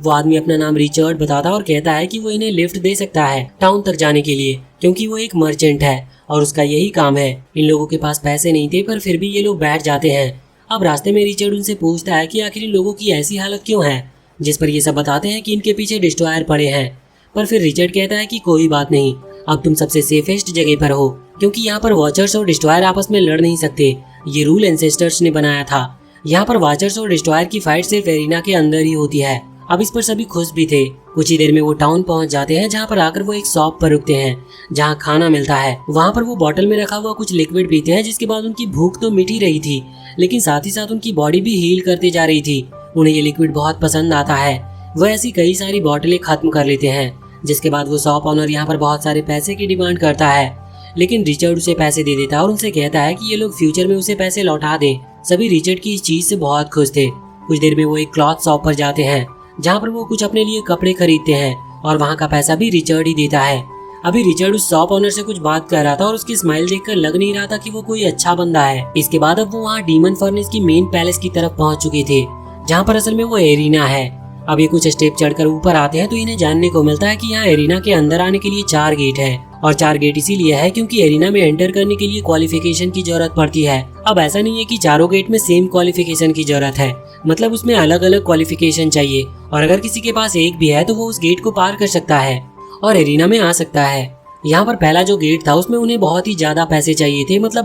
वो आदमी अपना नाम रिचर्ड बताता और कहता है कि वो इन्हें लिफ्ट दे सकता है टाउन तक जाने के लिए, क्योंकि वो एक मर्चेंट है और उसका यही काम है। इन लोगों के पास पैसे नहीं थे, पर फिर भी ये लोग बैठ जाते हैं। अब रास्ते में रिचर्ड उनसे पूछता है कि आखिर इन लोगों की ऐसी हालत क्यों है, जिस पर ये सब बताते हैं कि इनके पीछे डिस्ट्रॉयर पड़े हैं। पर फिर रिचर्ड कहता है कि कोई बात नहीं, अब तुम सबसे सेफेस्ट जगह पर हो, क्योंकि यहाँ पर वॉचर्स और डिस्ट्रॉयर आपस में लड़ नहीं सकते। ये रूल एंसेस्टर्स ने बनाया था। यहाँ पर वॉचर्स और डिस्ट्रॉयर की फाइट सिर्फ एरिना के अंदर ही होती है। अब इस पर सभी खुश भी थे। कुछ ही देर में वो टाउन पहुंच जाते हैं, जहाँ पर आकर वो एक शॉप पर रुकते हैं जहाँ खाना मिलता है। वहाँ पर वो बोतल में रखा हुआ कुछ लिक्विड पीते हैं, जिसके बाद उनकी भूख तो मिट ही रही थी, लेकिन साथ ही साथ उनकी बॉडी भी हील करती जा रही थी। उन्हें ये लिक्विड बहुत पसंद आता है। वो ऐसी कई सारी बोतलें खत्म कर लेते हैं, जिसके बाद वो शॉप ऑनर यहाँ पर बहुत सारे पैसे की डिमांड करता है, लेकिन रिचर्ड उसे पैसे दे देता है और उनसे कहता है कि ये लोग फ्यूचर में उसे पैसे लौटा दें। सभी रिचर्ड की इस चीज से बहुत खुश थे। कुछ देर में वो एक क्लॉथ शॉप पर जाते हैं, जहाँ पर वो कुछ अपने लिए कपड़े खरीदते हैं, और वहाँ का पैसा भी रिचर्ड ही देता है। अभी रिचर्ड उस शॉप ऑनर से कुछ बात कर रहा था और उसकी स्माइल देखकर लग नहीं रहा था कि वो कोई अच्छा बंदा है। इसके बाद अब वो वहाँ डीमन फर्नेस की मेन पैलेस की तरफ पहुँच चुके थे, जहाँ पर असल में वो एरिना है। अब ये कुछ स्टेप चढ़कर ऊपर आते हैं तो इन्हें जानने को मिलता है कि यहाँ एरिना के अंदर आने के लिए 4 गेट है, और 4 गेट इसीलिए है क्योंकि एरिना में एंटर करने के लिए क्वालिफिकेशन की जरूरत पड़ती है। अब ऐसा नहीं है कि चारों गेट में सेम क्वालिफिकेशन की जरूरत है, मतलब उसमें अलग अलग क्वालिफिकेशन चाहिए, और अगर किसी के पास एक भी है तो वो उस गेट को पार कर सकता है और एरिना में आ सकता है। यहाँ पर पहला जो गेट था उसमें उन्हें बहुत ही ज्यादा पैसे चाहिए थे, मतलब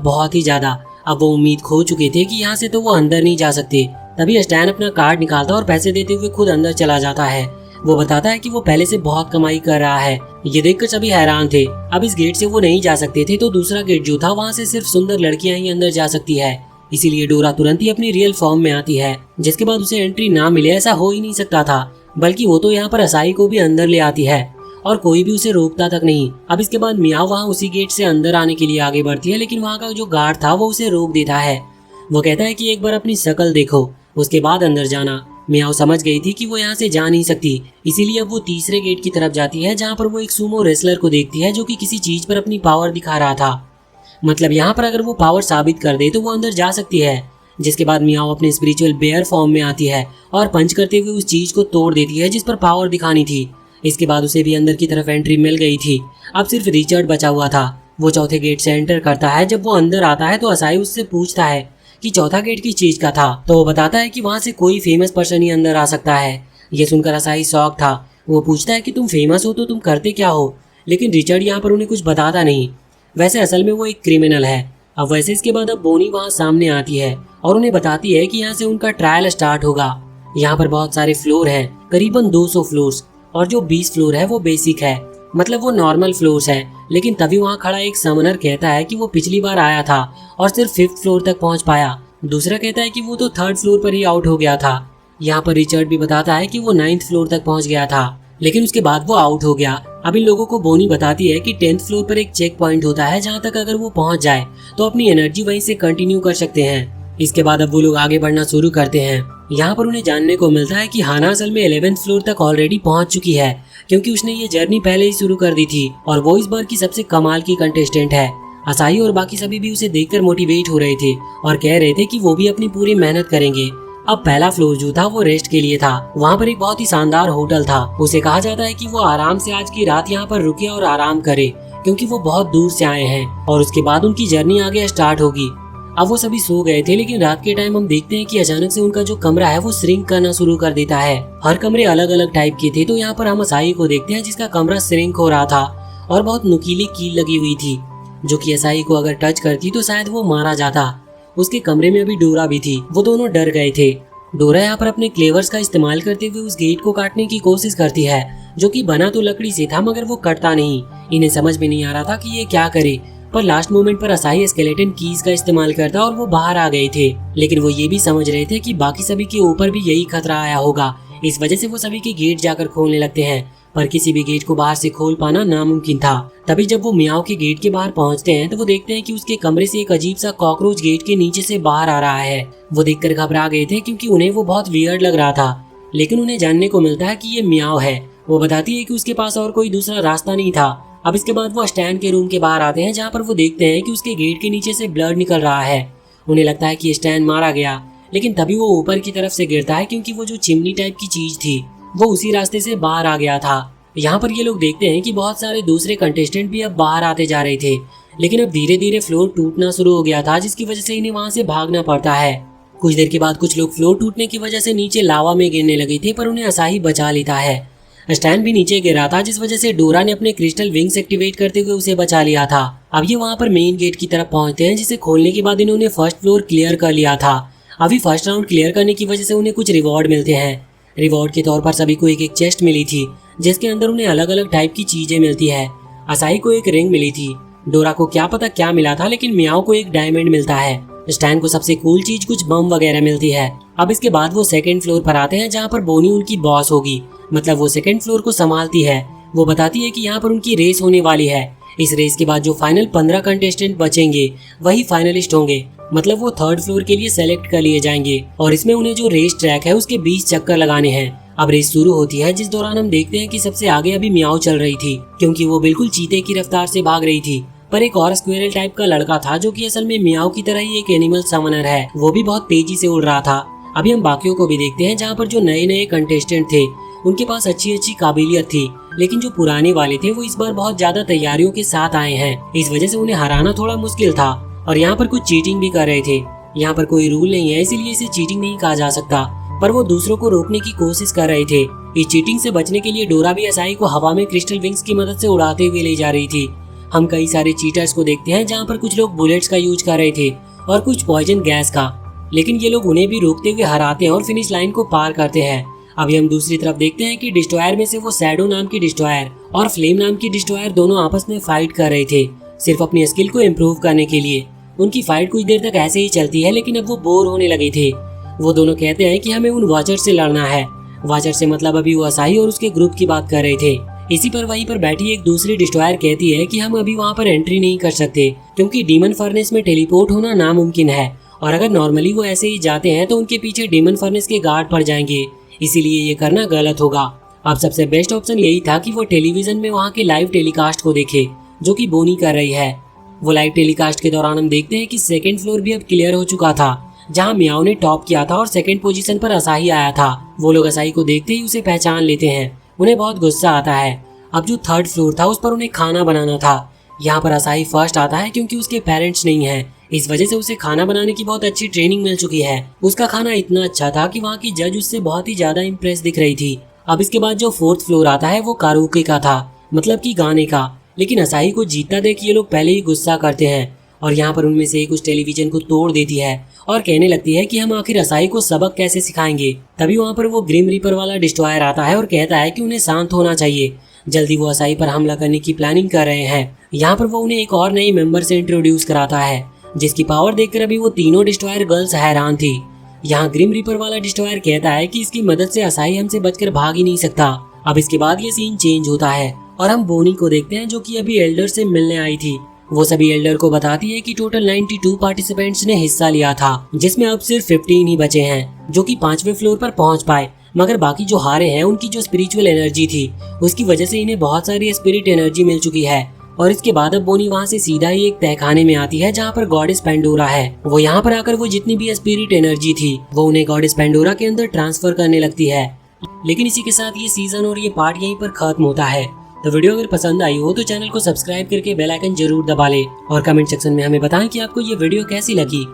बहुत ही ज्यादा। अब वो उम्मीद खो चुके थे कि यहाँ से तो वो अंदर नहीं जा सकते। तभी स्टैन अपना कार्ड निकालता और पैसे देते हुए खुद अंदर चला जाता है। वो बताता है कि वो पहले से बहुत कमाई कर रहा है। ये देखकर सभी हैरान थे। अब इस गेट से वो नहीं जा सकते थे, तो दूसरा गेट जो था वहाँ से सिर्फ सुंदर लड़कियां ही अंदर जा सकती है। इसीलिए डोरा तुरंत ही अपनी रियल फॉर्म में आती है, जिसके बाद उसे एंट्री ना मिले ऐसा हो ही नहीं सकता था, बल्कि वो तो यहाँ पर असाई को भी अंदर ले आती है और कोई भी उसे रोकता तक नहीं। अब इसके बाद मियाओ वहाँ उसी गेट से अंदर आने के लिए आगे बढ़ती है, लेकिन वहाँ का जो गार्ड था वो उसे रोक देता है। वो कहता है कि एक बार अपनी शक्ल देखो, उसके बाद अंदर जाना। मियाओ समझ गई थी कि वो यहाँ से जा नहीं सकती, इसीलिए अब वो तीसरे गेट की तरफ जाती है, जहाँ पर वो एक सुमो रेसलर को देखती है जो कि किसी चीज पर अपनी पावर दिखा रहा था। मतलब यहाँ पर अगर वो पावर साबित कर दे तो वो अंदर जा सकती है। जिसके बाद मियाओ अपने स्पिरिचुअल बेयर फॉर्म में आती है और पंच करते हुए उस चीज को तोड़ देती है जिस पर पावर दिखानी थी। इसके बाद उसे भी अंदर की तरफ एंट्री मिल गई थी। अब सिर्फ रिचर्ड बचा हुआ था। वो चौथे गेट से एंटर करता है। जब वो अंदर आता है तो असाई उससे पूछता है कि चौथा गेट किस चीज का था, तो वो बताता है कि वहाँ से कोई फेमस पर्सन ही अंदर आ सकता है। ये सुनकर असाई शॉक था। वो पूछता है कि तुम फेमस हो तो तुम करते क्या हो, लेकिन रिचर्ड यहाँ पर उन्हें कुछ बताता नहीं। वैसे असल में वो एक क्रिमिनल है। अब वैसे इसके बाद अब बोनी वहाँ सामने आती है और उन्हें बताती है कि यहाँ से उनका ट्रायल स्टार्ट होगा। यहाँ पर बहुत सारे फ्लोर हैं, करीबन 200 फ्लोर्स, और जो 20 फ्लोर है वो बेसिक है, मतलब वो नॉर्मल फ्लोर्स है। लेकिन तभी वहाँ खड़ा एक समनर कहता है कि वो पिछली बार आया था और सिर्फ 5th फ्लोर तक पहुँच पाया। दूसरा कहता है कि वो तो 3rd फ्लोर पर ही आउट हो गया था। यहाँ पर रिचर्ड भी बताता है कि वो 9th फ्लोर तक पहुँच गया था, लेकिन उसके बाद वो आउट हो गया। अब इन लोगों को बोनी बताती है कि 10th फ्लोर पर एक चेक पॉइंट होता है, जहाँ तक अगर वो पहुँच जाए तो अपनी एनर्जी वहीं से कंटिन्यू कर सकते हैं। इसके बाद अब वो लोग आगे बढ़ना शुरू करते हैं। यहाँ पर उन्हें जानने को मिलता है कि हाना असल में 11th फ्लोर तक ऑलरेडी पहुँच चुकी है, क्योंकि उसने ये जर्नी पहले ही शुरू कर दी थी और वो इस बार की सबसे कमाल की कंटेस्टेंट है। असाई और बाकी सभी भी उसे देखकर मोटिवेट हो रहे थे और कह रहे थे कि वो भी अपनी पूरी मेहनत करेंगे। अब पहला फ्लोर जो था वो रेस्ट के लिए था। वहाँ पर एक बहुत ही शानदार होटल था। उसे कहा जाता है कि वो आराम से आज की रात यहाँ पर रुके और आराम करे, क्योंकि वो बहुत दूर से आए हैं और उसके बाद उनकी जर्नी आगे स्टार्ट होगी। अब वो सभी सो गए थे, लेकिन रात के टाइम हम देखते हैं कि अचानक से उनका जो कमरा है वो श्रिंक करना शुरू कर देता है। हर कमरे अलग अलग टाइप के थे, तो यहाँ पर हम असाई को देखते हैं जिसका कमरा श्रिंक हो रहा था और बहुत नुकीली कील लगी हुई थी, जो कि असाई को अगर टच करती तो शायद वो मारा जाता। उसके कमरे में अभी डोरा भी थी। वो दोनों डर गए थे। डोरा यहाँ पर अपने क्लेवर्स का इस्तेमाल करते हुए उस गेट को काटने की कोशिश करती है, जो कि बना तो लकड़ी से था मगर वो कटता नहीं। इन्हें समझ में नहीं आ रहा था कि ये क्या करे, पर लास्ट मोमेंट पर असाई स्केलेटन कीज का इस्तेमाल करता और वो बाहर आ गए थे। लेकिन वो ये भी समझ रहे थे कि बाकी सभी के ऊपर भी यही खतरा आया होगा, इस वजह से वो सभी के गेट जाकर खोलने लगते हैं, पर किसी भी गेट को बाहर से खोल पाना नामुमकिन था। तभी जब वो मियाओ के गेट के बाहर पहुंचते हैं तो वो देखते हैं कि उसके कमरे से एक अजीब सा कॉकरोच गेट के नीचे से बाहर आ रहा है। वो देखकर घबरा गए थे, क्योंकि उन्हें वो बहुत वियर्ड लग रहा था। लेकिन उन्हें जानने को मिलता है कि ये मियाओ है। वो बताती है कि उसके पास और कोई दूसरा रास्ता नहीं था। अब इसके बाद वो स्टैन के रूम के बाहर आते हैं, जहाँ पर वो देखते हैं कि उसके गेट के नीचे से ब्लड निकल रहा है। उन्हें लगता है कि स्टैन मारा गया, लेकिन तभी वो ऊपर की तरफ से गिरता है, क्योंकि वो जो चिमनी टाइप की चीज थी वो उसी रास्ते से बाहर आ गया था। यहाँ पर ये लोग देखते हैं कि बहुत सारे दूसरे कंटेस्टेंट भी अब बाहर आते जा रहे थे, लेकिन अब धीरे धीरे फ्लोर टूटना शुरू हो गया था, जिसकी वजह से इन्हें वहाँ से भागना पड़ता है। कुछ देर के बाद कुछ लोग फ्लोर टूटने की वजह से नीचे लावा में गिरने लगे थे, पर उन्हें असाही बचा लेता है। स्टैन भी नीचे गिरा था, जिस वजह से डोरा ने अपने क्रिस्टल विंग्स एक्टिवेट करते हुए उसे बचा लिया था। अब ये वहाँ पर मेन गेट की तरफ पहुँचते हैं, जिसे खोलने के बाद इन्होंने फर्स्ट फ्लोर क्लियर कर लिया था। अभी फर्स्ट राउंड क्लियर करने की वजह से उन्हें कुछ रिवॉर्ड मिलते हैं। रिवॉर्ड के तौर पर सभी को एक एक चेस्ट मिली थी, जिसके अंदर उन्हें अलग अलग टाइप की चीजें मिलती है। असाई को एक रिंग मिली थी, डोरा को क्या पता क्या मिला था, लेकिन मियाओ को एक डायमंड मिलता है। स्टैन को सबसे कूल चीज कुछ बम वगैरह मिलती है। अब इसके बाद वो सेकंड फ्लोर पर आते हैं, जहाँ पर बोनी उनकी बॉस होगी, मतलब वो सेकंड फ्लोर को संभालती है। वो बताती है कि यहाँ पर उनकी रेस होने वाली है। इस रेस के बाद जो फाइनल 15 कंटेस्टेंट बचेंगे वही फाइनलिस्ट होंगे, मतलब वो थर्ड फ्लोर के लिए सेलेक्ट कर लिए जाएंगे और इसमें उन्हें जो रेस ट्रैक है उसके 20 चक्कर लगाने हैं। अब रेस शुरू होती है, जिस दौरान हम देखते हैं कि सबसे आगे अभी मियाओ चल रही थी, क्योंकि वो बिल्कुल चीते की रफ्तार से भाग रही थी। पर एक और स्क्वेरल टाइप का लड़का था, जो कि असल में मियाओ की तरह ही एक एनिमल समनर है, वो भी बहुत तेजी से उड़ रहा था। अभी हम बाकियों को भी देखते हैं, जहाँ पर जो नए नए कंटेस्टेंट थे उनके पास अच्छी अच्छी काबिलियत थी, लेकिन जो पुराने वाले थे वो इस बार बहुत ज्यादा तैयारियों के साथ आए हैं। इस वजह से उन्हें हराना थोड़ा मुश्किल था और यहाँ पर कुछ चीटिंग भी कर रहे थे। यहाँ पर कोई रूल नहीं है, इसीलिए इसे चीटिंग नहीं कहा जा सकता, पर वो दूसरों को रोकने की कोशिश कर रहे थे। इस चीटिंग से बचने के लिए डोरा भी असाई को हवा में क्रिस्टल विंग्स की मदद से उड़ाते हुए ले जा रही थी। हम कई सारे चीटर्स को देखते हैं, जहाँ पर कुछ लोग बुलेट्स का यूज कर रहे थे और कुछ पॉइजन गैस का, लेकिन ये लोग उन्हें भी रोकते हुए हराते हैं और फिनिश लाइन को पार करते हैं। अभी हम दूसरी तरफ देखते हैं कि डिस्ट्रॉयर में से वो शैडो नाम की डिस्ट्रॉयर और फ्लेम नाम की डिस्ट्रॉयर दोनों आपस में फाइट कर रहे थे, सिर्फ अपनी स्किल को इम्प्रूव करने के लिए। उनकी फाइट कुछ देर तक ऐसे ही चलती है, लेकिन अब वो बोर होने लगे थे। वो दोनों कहते हैं कि हमें उन वॉचर से लड़ना है। वॉचर से मतलब अभी वो असाई और उसके ग्रुप की बात कर रहे थे। इसी पर वहीं पर बैठी एक दूसरी डिस्ट्रॉयर कहती है कि हम अभी वहाँ पर एंट्री नहीं कर सकते क्योंकि डीमन फर्नेस में टेलीपोर्ट होना नामुमकिन है, और अगर नॉर्मली वो ऐसे ही जाते हैं तो उनके पीछे डीमन फर्नेस के गार्ड पड़ जाएंगे, इसीलिए ये करना गलत होगा। अब सबसे बेस्ट ऑप्शन यही था कि वो टेलीविजन में वहाँ के लाइव टेलीकास्ट को देखे जो कि बोनी कर रही है। वो लाइव टेलीकास्ट के दौरान हम देखते हैं कि सेकंड फ्लोर भी अब क्लियर हो चुका था, जहाँ मियाओ ने टॉप किया था और सेकंड पोजीशन पर असाही आया था। वो लोग असाही को देखते ही उसे पहचान लेते हैं, उन्हें बहुत गुस्सा आता है। अब जो थर्ड फ्लोर था उस पर उन्हें खाना बनाना था। यहाँ पर असाही फर्स्ट आता है क्योंकि उसके पेरेंट्स नहीं है, इस वजह से उसे खाना बनाने की बहुत अच्छी ट्रेनिंग मिल चुकी है। उसका खाना इतना अच्छा था कि वहाँ की जज उससे बहुत ही ज्यादा इम्प्रेस दिख रही थी। अब इसके बाद जो फोर्थ फ्लोर आता है वो कारुके का था, मतलब कि गाने का। लेकिन असाही को जीतता देख ये लोग पहले ही गुस्सा करते हैं और यहाँ पर उनमें से एक उस टेलीविजन को तोड़ देती है और कहने लगती है कि हम आखिर असाही को सबक कैसे सिखाएंगे। तभी वहाँ पर वो ग्रिम रीपर वाला डिस्ट्रॉयर आता है और कहता है कि उन्हें शांत होना चाहिए, जल्दी वो असाही पर हमला करने की प्लानिंग कर रहे हैं। यहाँ पर वो उन्हें एक और नई मेंबर से इंट्रोड्यूस कराता है जिसकी पावर देखकर अभी वो तीनों डिस्ट्रॉयर गर्ल्स हैरान थी। यहाँ ग्रिम रीपर वाला डिस्ट्रॉयर कहता है कि इसकी मदद से असाही हमसे बचकर भाग ही नहीं सकता। अब इसके बाद ये सीन चेंज होता है और हम बोनी को देखते हैं जो कि अभी एल्डर से मिलने आई थी। वो सभी एल्डर को बताती है कि टोटल 92 पार्टिसिपेंट्स ने हिस्सा लिया था, जिसमें अब सिर्फ 15 ही बचे हैं जो कि 5वें फ्लोर पर पहुंच पाए। मगर बाकी जो हारे हैं उनकी जो स्पिरिचुअल एनर्जी थी उसकी वजह से इन्हें बहुत सारी स्पिरिट एनर्जी मिल चुकी है। और इसके बाद अब बोनी वहाँ से सीधा ही एक तहखाने में आती है जहाँ पर गॉडेस पेंडोरा है। वो यहाँ पर आकर वो जितनी भी स्पिरिट एनर्जी थी वो उन्हें गॉडेस पेंडोरा के अंदर ट्रांसफर करने लगती है। लेकिन इसी के साथ ये सीजन और ये पार्ट यहीं पर खत्म होता है। तो वीडियो अगर पसंद आई हो तो चैनल को सब्सक्राइब करके बेल आइकन जरूर दबा लें और कमेंट सेक्शन में हमें बताएं कि आपको ये वीडियो कैसी लगी।